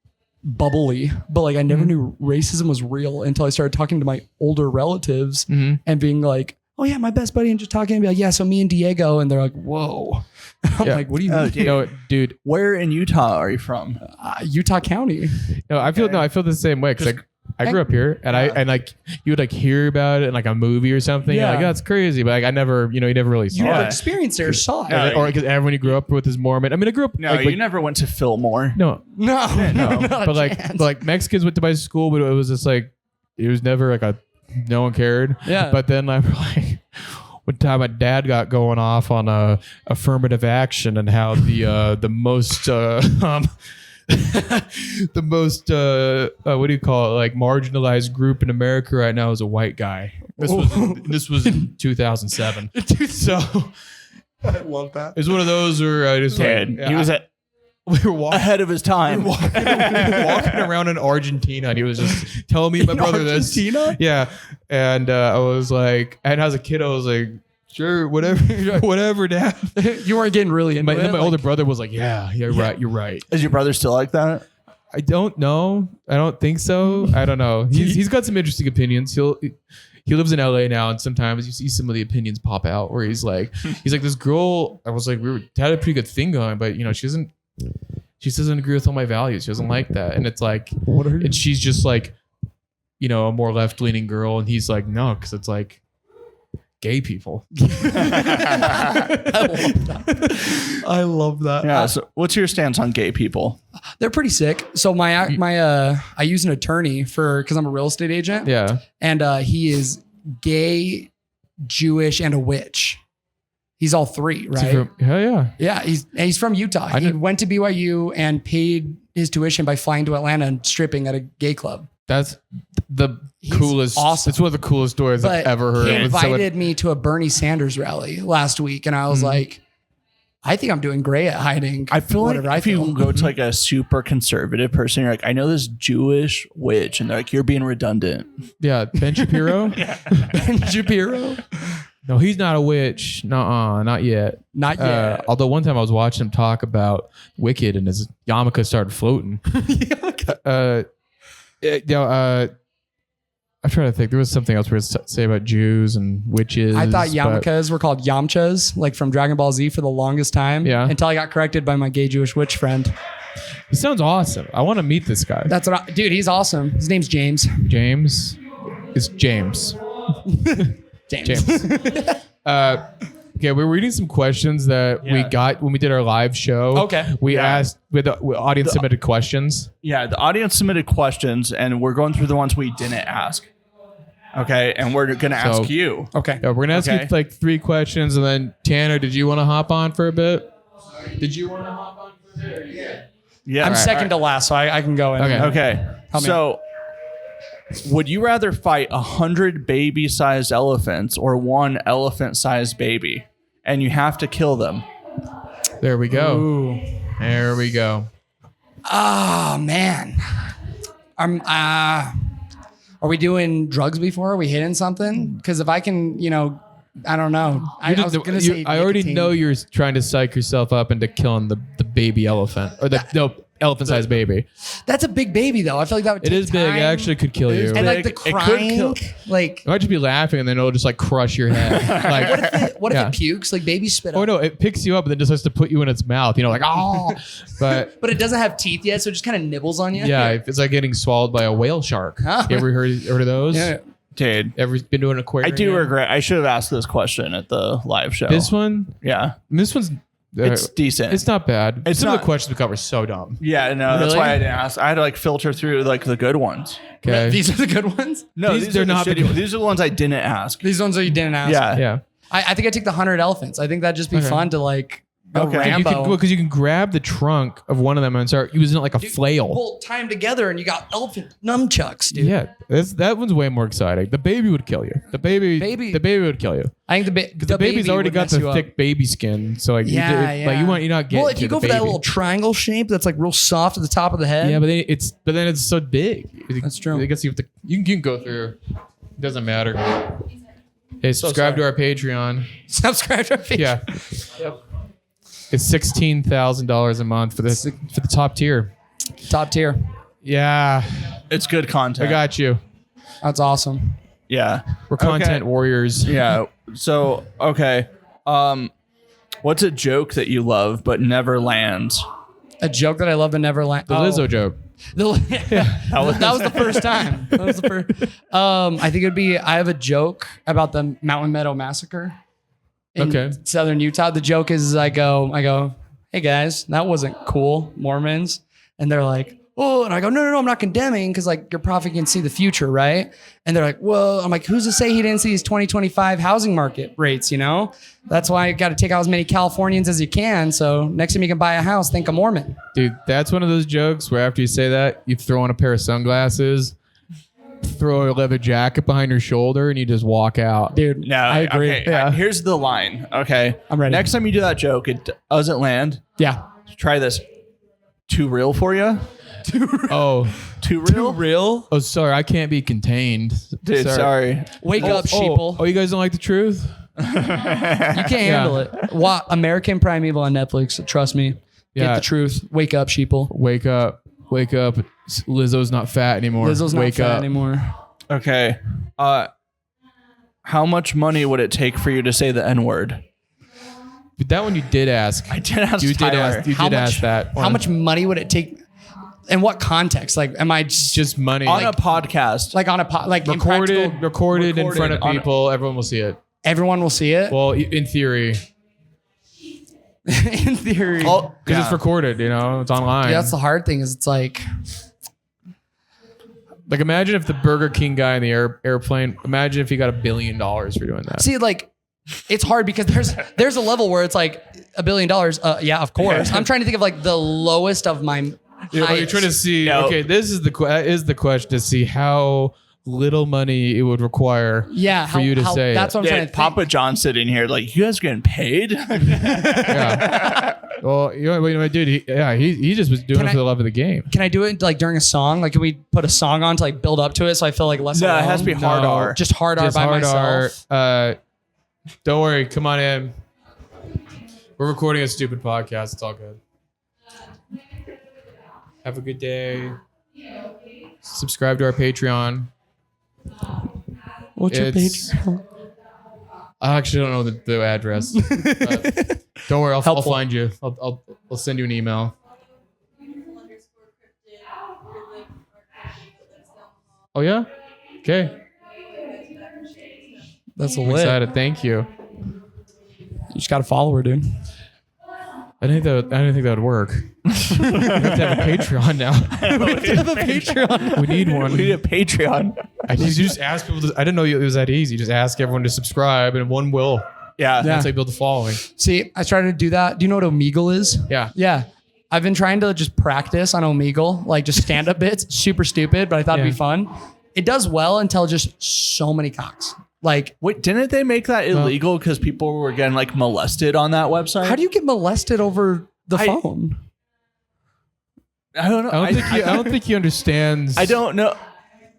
bubbly, but like I never knew racism was real until I started talking to my older relatives and being like, "Oh yeah, my best buddy," and just talking and be like, "Yeah, so me and Diego," and they're like, "Whoa." I'm like, "What do you mean?" Dude, Where in Utah are you from? Utah County. I feel the same way because I grew up here, and I like you would like hear about it in like a movie or something. Yeah. You're like, "Oh, that's crazy," but like I never, you never really saw You never it. experienced it or saw it. No. Or because everyone you grew up with is Mormon. I mean, I grew up. No, like, you never went to Fillmore. no, No, but like Mexicans went to my school, but it was just like it was never like a no one cared. Yeah. But then like one time my dad got going off on affirmative action and how the most the most what do you call it, like marginalized group in America right now is a white guy. This was in 2007. So I love that. it's one of those where I just Dude, like, he was we were walking. ahead of his time. Walking around in Argentina, and he was just telling me and my brother Argentina? this. Yeah, and I was like, and as a kid, I was like, sure, whatever, Dad. You weren't getting really into My it. older brother was like, yeah, right, you're right. Is your brother still like that? I don't know. I don't think so. I don't know. He's got some interesting opinions. He lives in LA now, and sometimes you see some of the opinions pop out where he's like this girl. I was like, had a pretty good thing going, but she doesn't agree with all my values. She doesn't like that, and it's like, and she's just like, a more left leaning girl, and he's like, no, because it's like gay people. I love that. Yeah. So, what's your stance on gay people? They're pretty sick. So I use an attorney because I'm a real estate agent. Yeah. And he is gay, Jewish, and a witch. He's all three, right? Hell yeah. Yeah, he's from Utah. He went to BYU and paid his tuition by flying to Atlanta and stripping at a gay club. That's the He's coolest. awesome. It's one of the coolest stories I've ever heard. He When invited me to a Bernie Sanders rally last week, and I was like, I think I'm doing great at hiding. I feel like whatever if you go to like a super conservative person, you're like, I know this Jewish witch, and they're like, you're being redundant. Yeah, Ben Shapiro. Ben Shapiro. No, he's not a witch. Nuh-uh, not yet. Not yet. Although one time I was watching him talk about Wicked, and his yarmulke started floating. I'm trying to think. There was something else we were to say about Jews and witches. I thought yarmulkes were called Yamchas, like from Dragon Ball Z for the longest time. Yeah. Until I got corrected by my gay Jewish witch friend. He sounds awesome. I want to meet this guy. That's what dude, he's awesome. His name's James. James. It's James. James. Okay, we're reading some questions that we got when we did our live show. Okay. We asked with the audience submitted questions. Yeah, the audience submitted questions, and we're going through the ones we didn't ask. Okay, and we're gonna ask you. Okay. Yeah, we're gonna ask you like 3 questions, and then Tanner, did you want to hop on for a bit? Did you want to hop on for a bit? Yeah. Yeah, I'm second to last, so I can go in. Okay. Okay, so would you rather fight 100 baby-sized elephants or 1 elephant-sized baby, and you have to kill them? There we go. Ooh. There we go. Oh man. Are we doing drugs before? Are we hitting something? Because if I can, I don't know. I was gonna say I already nicotine. know you're trying to psych yourself up into killing the baby elephant or the elephant-sized baby. That's a big baby though. I feel like that would It take is big. It time. actually could kill you. And like the It could crying, kill- like It might just be laughing and then it'll just like crush your head. Like, what if Yeah. it pukes? Like baby spit oh up. no, it picks you up and then decides to put you in its mouth. You know, like oh, but But it doesn't have teeth yet, so it just kind of nibbles on you. yeah, it's like getting swallowed by a whale shark. Oh. You ever heard of those? Yeah. Dude, Ever been to an aquarium? I do regret. I should have asked this question at the live show. This one. Yeah. This one's. It's decent. It's not bad. It's Some of not- the questions we cover are so dumb. Yeah, no, that's Really? why I didn't ask. I had to like filter through like the good ones. Okay. These are the good ones. No, These- these they're are the not the shitty good ones. These are the ones I didn't ask. These ones that you didn't ask. Yeah. yeah. I think I take the 100 elephants. I think that'd just be Okay. fun to like go Okay. Rambo. Because you can grab the trunk of one of them and start using it like a flail. Well, tie them together and you got elephant nunchucks, dude. Yeah, that one's way more exciting. The baby would kill you. The baby would kill you. I think The baby's already got the thick baby skin, so like, Yeah, like yeah. you're not getting. Well, if you to go the for that baby. little triangle shape that's like real soft at the top of the head. yeah, but then it's so big. That's true. I guess you have to. You can go through. It doesn't matter. Hey, subscribe to our Patreon. Subscribe to our page. Yeah, it's $16,000 a month for the top tier. Top tier. Yeah, It's good content. I got you. That's awesome. Yeah. We're content Okay. warriors. Yeah. So, okay. What's a joke that you love but never lands? A joke that I love but never land. The Lizzo joke. That was the first time. That was the first. I think it'd be. I have a joke about the Mountain Meadow Massacre in Okay. Southern Utah. The joke is I go, hey guys, that wasn't cool, Mormons, and they're like, oh, and I go, no, I'm not condemning because like your prophet can see the future, right? And they're like, well, I'm like, who's to say he didn't see his 2025 housing market rates? You know, that's why you got to take out as many Californians as you can. So next time you can buy a house, think a Mormon. Dude, that's one of those jokes where after you say that, you throw on a pair of sunglasses, throw a leather jacket behind your shoulder, and you just walk out. Dude, No, I agree. Okay, Yeah. here's the line. Okay. I'm ready. Next time you do that joke, it doesn't land. Yeah. Try this. Too real for you? Oh, Too real? Real? oh, sorry, I can't be contained. Dude, sorry. Wake up, sheeple. Oh, you guys don't like the truth? You can't handle it. What American Primeval on Netflix? Trust me. Get Yeah. the truth. Wake up, sheeple. Wake up. Lizzo's not fat anymore. Lizzo's not Wake fat up. anymore. Okay. How much money would it take for you to say the N-word? But that one you did ask. I did ask You did Tyler. ask. You did ask that. How much money would it take? In what context? Like, am I Just money. On a podcast. like on a like in practical- recorded in front of on a- people. Everyone will see it. everyone will see it? Well, in theory, in theory. Oh, because yeah. it's recorded. You know, it's online. Yeah, that's the hard thing. Is it's like Like, imagine if the Burger King guy in the airplane. Imagine if he got $1 billion for doing that. see like. It's hard because there's a level where it's like $1 billion. Yeah, of course. I'm trying to think of like the lowest of my. You're heights. trying to see. No. Okay, this is the question to see how little money it would require. Yeah, for you to say. That's what I'm Yeah, trying to think. Papa John sitting here like, you guys getting paid? Yeah. Well, you know what, dude? He just was doing Can it for the love of the game. Can I do it like during a song? Like, can we put a song on to like build up to it so I feel like less? No, it alone? has to be hard R. Just hard R Just by hard myself. R. Don't worry. Come on in. We're recording a stupid podcast. It's all good. Have a good day. Subscribe to our Patreon. What's your page? I actually don't know the address. But don't worry, I'll Helpful. find you. I'll send you an email. Oh yeah? Okay. That's I'm lit. excited. Thank you. You just got to follow her, dude. I didn't think that would work. We have to have a Patreon now. We need one. We need a Patreon. You just ask people. I didn't know it was that easy. Just ask everyone to subscribe, and one will. Yeah. That's how you build the following. See, I started to do that. Do you know what Omegle is? Yeah. Yeah. I've been trying to just practice on Omegle, like just stand up bits. Super stupid, but I thought it'd be Yeah. fun. It does well until just so many cocks. Like, Wait, didn't they make that illegal because people were getting like molested on that website? how do you get molested over the I- phone? I don't know. I don't think he understands. I don't know.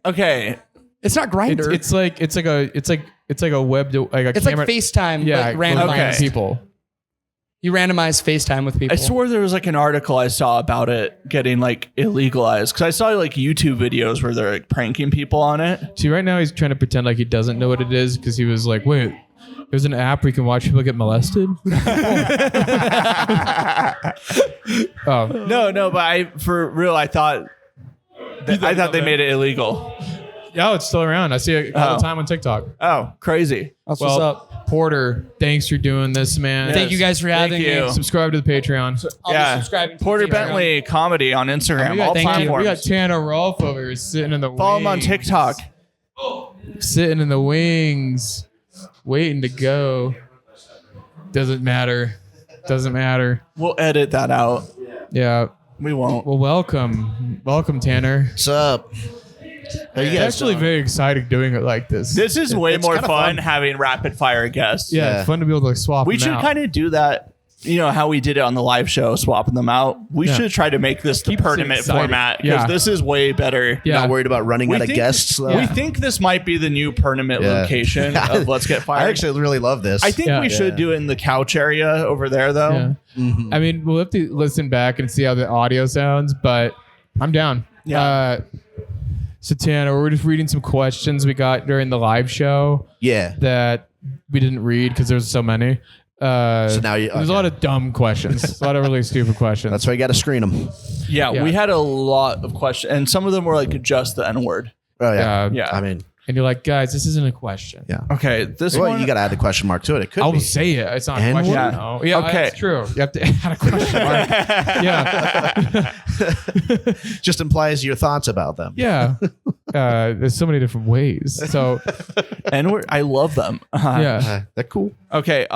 Okay. It's not Grindr. It's like a web like a It's camera. like FaceTime, Yeah, like random okay. lines. people. You randomize FaceTime with people. I swore there was like an article I saw about it getting like illegalized because I saw like YouTube videos where they're like pranking people on it. See, right now he's trying to pretend like he doesn't know what it is because he was like, wait, there's an app where you can watch people get molested? Oh. No, but for real, I thought they made it illegal. Yeah, it's still around. I see it all the time on TikTok. Oh, crazy. That's what's up. Porter, thanks for doing this, man. Thank you guys for having you. me. Subscribe to the Patreon. I'll be subscribing to Porter the Patreon. Bentley comedy on Instagram, all platforms. We got Tanner Rahlf over here sitting in the wings. Follow him on TikTok. Sitting in the wings, waiting to go. Doesn't matter. We'll edit that out. Yeah. We won't. Well, welcome, Tanner. What's up? How you It's guys actually doing? very exciting doing it like this. This is way it's more kinda fun fun. having rapid fire guests. Yeah, it's fun to be able to like, swap We them should out. kind of do that. You know how we did it on the live show, swapping them out. We Yeah. should try to make this the Keeps it tournament exciting. format because Yeah. this is way better. Yeah. Not worried about running out of guests. Though. We think this might be the new tournament Yeah. location of Let's Get Fired. I actually really love this. I think Yeah. we should do it in the couch area over there, though. Yeah. I mean, we'll have to listen back and see how the audio sounds, but I'm down. Yeah. So Tanner, we're just reading some questions we got during the live show yeah. that we didn't read because there's so many. So now you. There's a lot of dumb questions, a lot of really stupid questions. That's why you got to screen them. Yeah, we had a lot of questions, and some of them were like just the N word. Oh yeah. Yeah. I mean, and you're like, guys, this isn't a question. yeah. Okay, this Well, one you got to add the question mark to it. It could I'll be. say it. It's not a N-word? question. Yeah. No. Yeah, Okay. that's true. You have to add a question mark. Yeah. Just implies your thoughts about them. Yeah. There's so many different ways. So, N word. I love them. yeah. They're cool. Okay.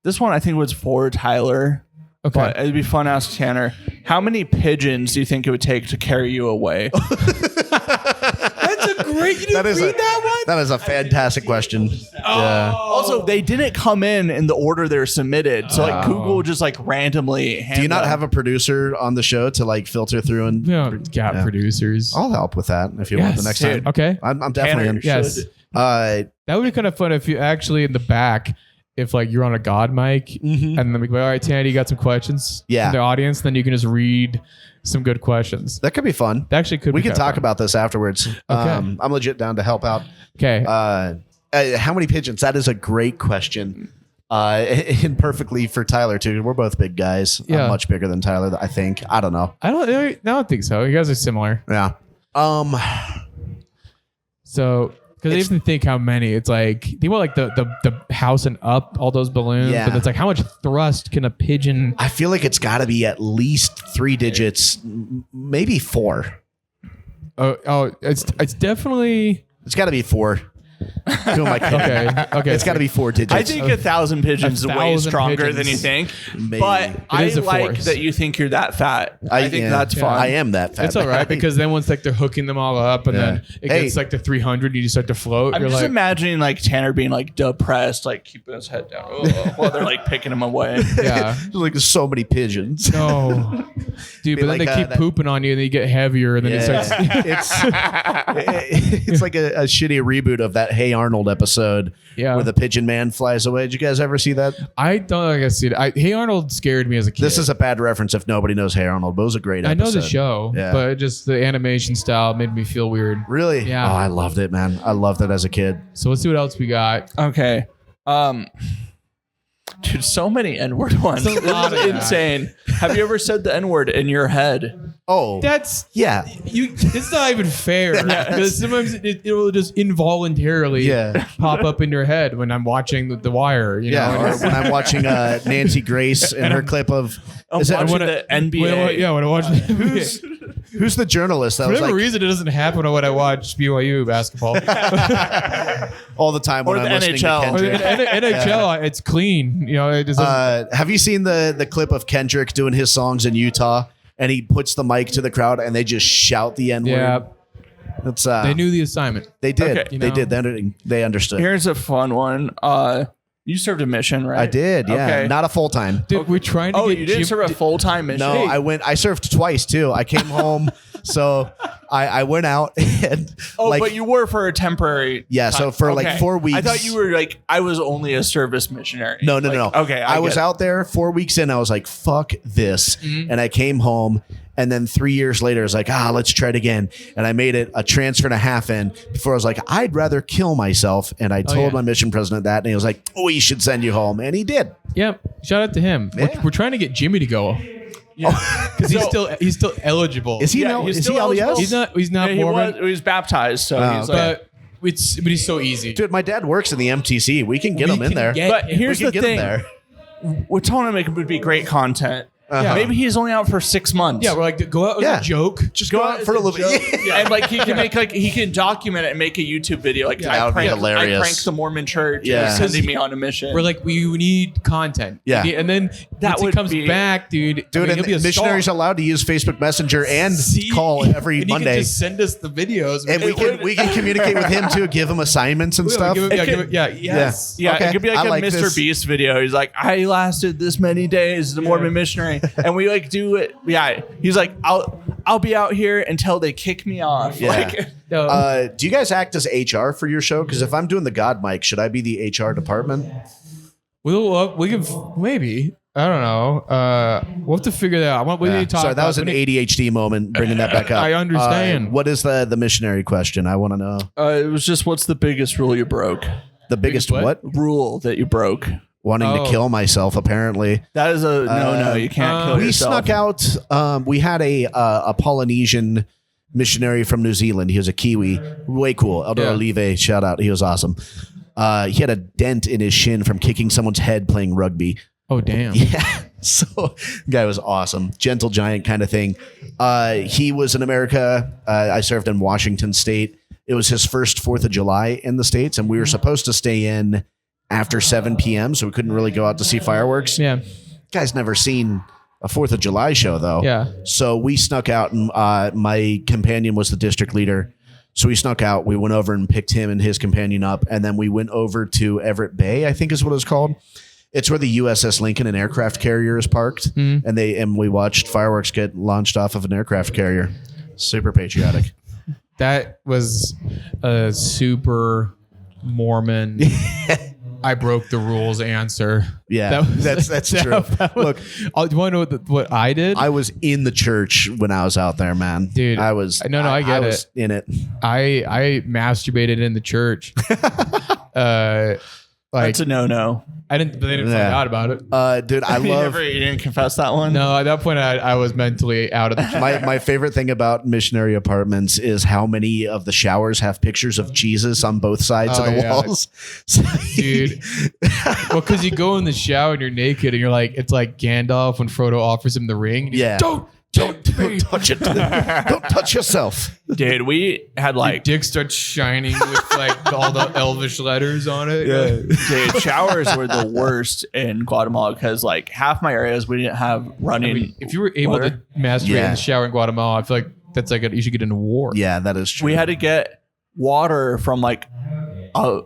This one I think was for Tyler. Okay. But it'd be fun to ask Tanner. How many pigeons do you think it would take to carry you away? That's a great. You didn't read that one? That is a fantastic question. Yeah. Also, they didn't come in the order they're submitted. So like Google just like randomly. Do you not have a producer on the show to like filter through and? We don't got Yeah. producers. I'll help with that if you want the next time. Okay. I'm definitely Tanner in. Yes. should. That would be kind of fun if you actually in the back, if like you're on a God mic, and then we go, all right, Tanner, you got some questions Yeah. in the audience, then you can just read some good questions. That could be fun. That actually could We be can kinda talk fun. about this afterwards. I'm legit down to help out. Okay. How many pigeons? That is a great question. And perfectly for Tyler too. We're both big guys. Yeah. I'm much bigger than Tyler. I think. I don't know. I don't think so. You guys are similar. Yeah. So, because I even think how many. It's like think about like the house and up, all those balloons. Yeah. But it's like how much thrust can a pigeon? I feel like it's got to be at least 3 digits, maybe 4. It's definitely It's got to be 4. Who am I kidding? okay. It's got to be 4 digits. I think 1,000 pigeons is way 1,000 stronger than pigeons. you think. Maybe. But I is a like force. that you think you're that fat. I think that's fun. I am that fat. It's all right because then once like they're hooking them all up and then it Hey. gets like to 300, you just start to float. I'm You're just like, imagining like Tanner being like depressed, like keeping his head down while they're like picking him away. yeah, There's like so many pigeons. no, dude. But then like, they keep that- pooping on you and then you get heavier and then it starts. it's like a shitty reboot of that Hey Arnold episode Yeah. where the pigeon man flies away. Did you guys ever see that? I don't think I see it. Hey Arnold scared me as a kid. This is a bad reference if nobody knows Hey Arnold, but it was a great I episode. know the show, Yeah. but just the animation style made me feel weird. Really? Yeah. Oh, I loved it, man. I loved it as a kid. So let's see what else we got. Okay. Dude, so many N-word ones. It's a This lot is of that. insane. Have you ever said the N-word in your head? Oh, That's yeah. It's not even fair because sometimes it will just involuntarily Yeah. pop up in your head when I'm watching The Wire. You Yeah, know? or when I'm watching Nancy Grace and her clip of I'm is it- watching when the NBA. When I watch who's the journalist that for was whatever like reason, it doesn't happen when I watch BYU basketball. all the time when Or I'm the listening NHL. to Or the Kendrick. NHL, it's clean. You know, it just Have you seen the clip of Kendrick doing his songs in Utah and he puts the mic to the crowd and they just shout the N word? yeah. It's They knew the assignment. they did. Okay. They You know? did. They understood. Here's a fun one. You served a mission, right? I did, yeah. Okay. Not a full time. Dude, we're trying to Oh, get you didn't Jim- serve a full-time mission? No, I served twice too. I came home, so I went out and But you were for a temporary. Yeah, so for like 4 weeks. I thought you were like, I was only a service missionary. No. Okay, I was out there 4 weeks in. I was like, fuck this. And I came home. And then 3 years later, I was like, let's try it again. And I made it a transfer and a half in before I was like, I'd rather kill myself. And I told my mission president that. And he was like, we should send you home. And he did. Yep. Shout out to him. Yeah. We're trying to get Jimmy to go. Because he's still eligible. Is he Yeah, now? he's Is he still eligible. LDS? He's not He Mormon. was baptized, so he's like. But he's so easy. Dude, my dad works in the MTC. We can get him in there. But here's we the can get him thing. there. We're telling him it would be great content. Uh-huh. Maybe he's only out for 6 months. Yeah, we're like, go out as a joke. Just go out for a little bit. Yeah. And like he can make he can document it and make a YouTube video. Like that would be hilarious. I pranked the Mormon church. Yeah. Yeah, sending me on a mission. We're like, we need content. Yeah. And then That once he would comes be- back, dude. Dude, he'll be a and missionaries star. allowed to use Facebook Messenger and call every and he Monday. can just send us the videos. And we can communicate with him too, give him assignments and stuff. Yes. Yeah, Okay, it could be I like a like Mr. this. Beast video. He's like, I lasted this many days as a Mormon missionary, and we like do it. Yeah, he's like, I'll be out here until they kick me off. Yeah. Like, Do you guys act as HR for your show? Because if I'm doing the God mic, should I be the HR department? We can maybe. I don't know. We'll have to figure that out. We need to talk Sorry, that about was an we need- ADHD moment. Bringing that back up. I understand. What is the missionary question? I want to know. it was just, what's the biggest rule you broke? The biggest what? what? Rule that you broke. Wanting to kill myself. Apparently, That is a no. You can't kill we yourself. snuck out. We had a Polynesian missionary from New Zealand. He was a Kiwi. Way cool. Elder Yeah. Olive, shout out. He was awesome. He had a dent in his shin from kicking someone's head playing rugby. Oh damn. Yeah. So the guy was awesome. Gentle giant kind of thing. He was in America. I served in Washington State. It was his first 4th of July in the States, and we were supposed to stay in after 7 p.m., so we couldn't really go out to see fireworks. Yeah. Guy's never seen a 4th of July show, though. Yeah. So we snuck out, and my companion was the district leader. So we snuck out. We went over and picked him and his companion up, and then we went over to Everett Bay, I think is what it's called. It's where the USS Lincoln, an aircraft carrier, is parked, and we watched fireworks get launched off of an aircraft carrier. Super patriotic. That was a super Mormon. I broke the rules answer. Yeah, that's true. Look, do you want to know what I did? I was in the church when I was out there, man. Dude, I was. I get was in it. I masturbated in the church. That's a no. They didn't find out about it. Dude, I love. You didn't confess that one? No, at that point I was mentally out of the My favorite thing about missionary apartments is how many of the showers have pictures of Jesus on both sides of the walls. So dude. Well, because you go in the shower and you're naked and you're like, it's like Gandalf when Frodo offers him the ring. And he's Yeah. like, don't touch it. Don't touch yourself. Dude, we had your like dick starts shining with like all the elvish letters on it. dude, showers were the worst in Guatemala because like half my areas we didn't have running. I mean, if you were able to masturbate in the shower in Guatemala, I feel like that's like you should get in a war. Yeah, that is true. We had to get water from like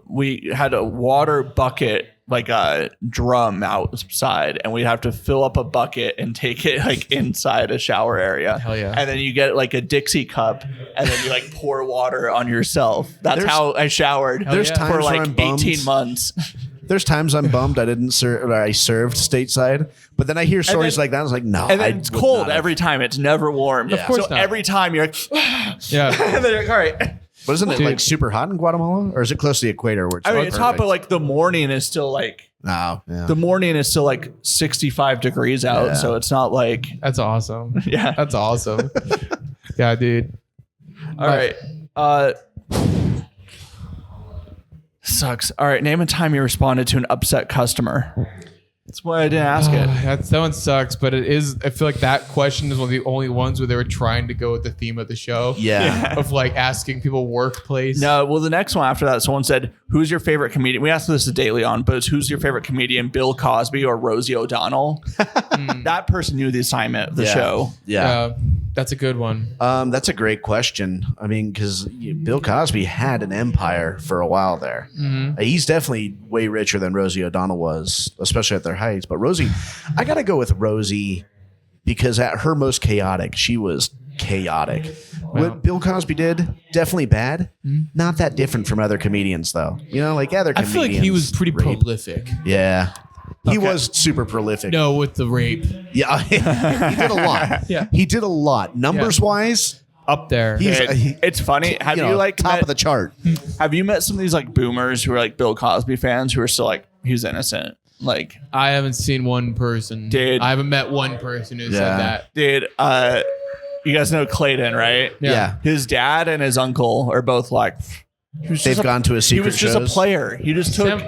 we had a water bucket, like a drum outside, and we'd have to fill up a bucket and take it like inside a shower area. Hell yeah. And then you get like a Dixie cup and then you like pour water on yourself. That's how I showered There's yeah. times for where like I'm bummed. 18 months. There's times I'm bummed I didn't serve, or I served stateside, but then I hear stories then- like that. I was like, no, And I then it's would cold not have. every time. It's never warm. Of course so not. every time you're like, Yeah. and then you're like, all right. But isn't it Dude. like super hot in Guatemala, or is it close to the equator? Where it's I mean, like it's hot, perfect? but like the morning is still like No, yeah. the morning is still like 65 degrees out. Yeah. So it's not like, That's awesome. yeah. That's awesome. Yeah, dude. All right. Sucks. All right. Name a time you responded to an upset customer. That's why I didn't ask it. That one sucks, but it is. I feel like that question is one of the only ones where they were trying to go with the theme of the show. Yeah. Of like asking people workplace. No, well, the next one after that, someone said, "Who's your favorite comedian?" We asked this daily on, but it's who's your favorite comedian? Bill Cosby or Rosie O'Donnell? That person knew the assignment of the Yeah. show. Yeah. That's a good one. That's a great question. I mean, because Bill Cosby had an empire for a while there. He's definitely way richer than Rosie O'Donnell was, especially at their heights. But Rosie, I got to go with Rosie because at her most chaotic, she was chaotic. What Bill Cosby did, definitely bad. Not that different from other comedians, though. You know, like other I comedians. feel like he was pretty prolific. Yeah. He was super prolific. No, with the rape. Yeah, he did a lot. Yeah. He did a lot. Numbers wise, Up there. he's It's funny. Have you like top met, of the chart. have you met some of these like boomers who are like Bill Cosby fans who are still like he's innocent? Like, I haven't seen one person. Dude. I haven't met one person who said Yeah. that. dude, you guys know Clayton, right? Yeah. His dad and his uncle are both like They've gone to his he secret was just shows. a player. He just took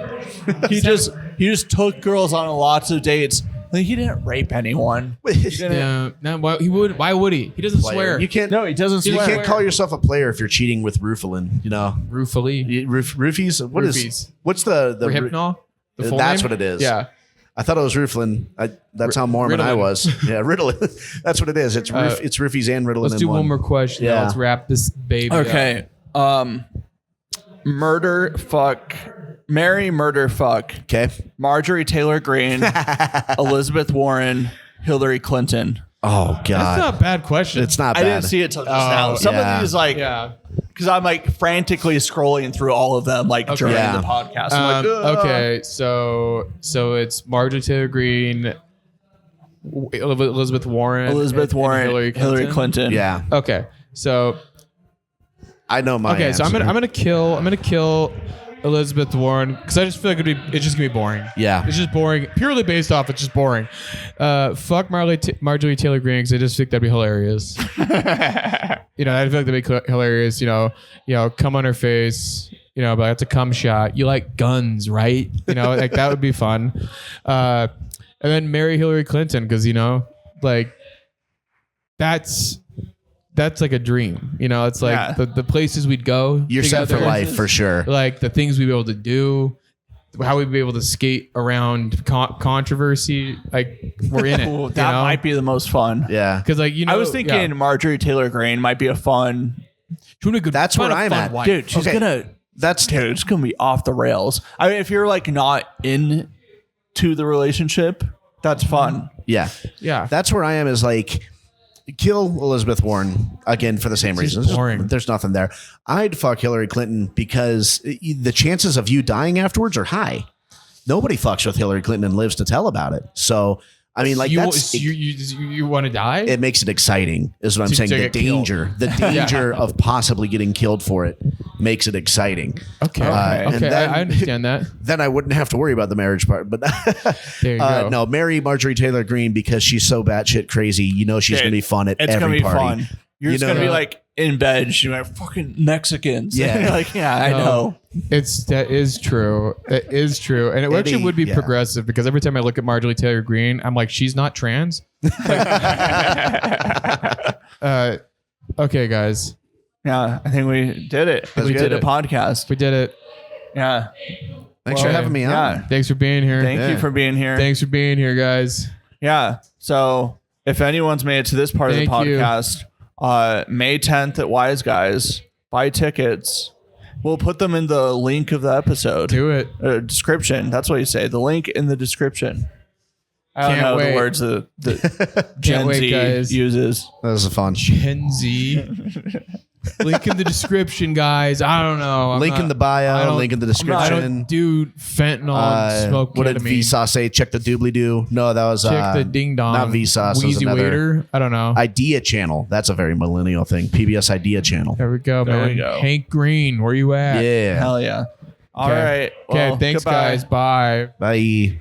he just took girls on lots of dates. Like, he didn't rape anyone. He didn't- Yeah. No, why would he? He doesn't swear. You can't. No, he doesn't You swear. can't call yourself a player if you're cheating with Rufalin. You know, Ruefully. Roofies. What is? Roofies. What's the Hypnol? The full That's name? what it is. Yeah. I thought it was Rufalin. That's how Mormon I Ritalin. was. Yeah, Ritalin. That's what it is. It's it's Roofies and Ritalin. Let's in do one more question. Yeah. Let's wrap this baby up. Okay. Murder, fuck, marry, murder, fuck. Okay. Marjorie Taylor Greene, Elizabeth Warren, Hillary Clinton. Oh That's God, not a bad question. it's not I bad. didn't see it till just now. Some yeah. of these, like, Yeah. because I'm like frantically scrolling through all of them, like during Yeah. the podcast. I'm like, ugh. Okay, so it's Marjorie Taylor Greene, Elizabeth Warren, Elizabeth and Warren, Hillary Clinton. Yeah, Okay, so I know my. so I'm gonna kill Elizabeth Warren because I just feel like it's just gonna be boring. Yeah. It's just boring, purely based off. It's just boring. Fuck Marjorie Taylor Greene because I just think that'd be hilarious. I feel like that'd be hilarious. Come on her face. But that's a cum shot. You like guns, right? Like that would be fun. And then marry Hillary Clinton because like that's like a dream. It's like Yeah. the places we'd go. You're set for together. life for sure. Like the things we'd be able to do, how we'd be able to skate around controversy. Like we're in it. Ooh, that might be the most fun. Yeah, Because I was thinking Marjorie Taylor Greene might be a fun That's where I'm at. wife. dude. She's gonna. Dude, it's gonna be off the rails. I mean, if you're like not into the relationship, that's fun. yeah, Yeah. That's where I am. Is like. Kill Elizabeth Warren again for the same reasons. boring. There's nothing there. I'd fuck Hillary Clinton because the chances of you dying afterwards are high. Nobody fucks with Hillary Clinton and lives to tell about it. So, I mean, like you want to die? it makes it exciting, is what I'm saying. to The get killed. danger of possibly getting killed for it makes it exciting. Okay. and Okay. then- I understand that. Then I wouldn't have to worry about the marriage part. But There you go. no, marry Marjorie Taylor Greene because she's so batshit crazy. She's Dude, gonna be fun at It's gonna every be party. fun. You're just gonna be like in bed. She's like fucking Mexicans. Yeah. You're like, yeah, I know. That is true. It is true, and it actually Eddie, would be yeah. progressive because every time I look at Marjorie Taylor Greene, I'm like, she's not trans. Okay, guys, Yeah, I think we did it. That's We good. did a podcast. we did it. Yeah. Thanks for Well, having me on. Yeah. Thanks for being here. Thank Yeah. you for being here. Thanks for being here, guys. Yeah. So if anyone's made it to this part Thank of the you. podcast, May 10th at Wise Guys, buy tickets. We'll put them in the link of the episode. Do it. Description. That's what you say. The link in the description. I don't Can't know wait. the words that Gen wait, Z guys. uses. That was fun. Gen Z. Link in the description, guys. I don't know. Link in the I bio. don't- Link in the I description. don't do fentanyl and smoke What did ketamine. Vsauce say? Check the doobly doo. No, that was Check the ding dong. not Vsauce. It was Wheezy another waiter. I don't know. Idea Channel. That's a very millennial thing. PBS Idea Channel. There we go, There man. we go. Hank Green, where you at? Yeah. Hell yeah. All right. Okay, Well, thanks, goodbye. guys. Bye. Bye.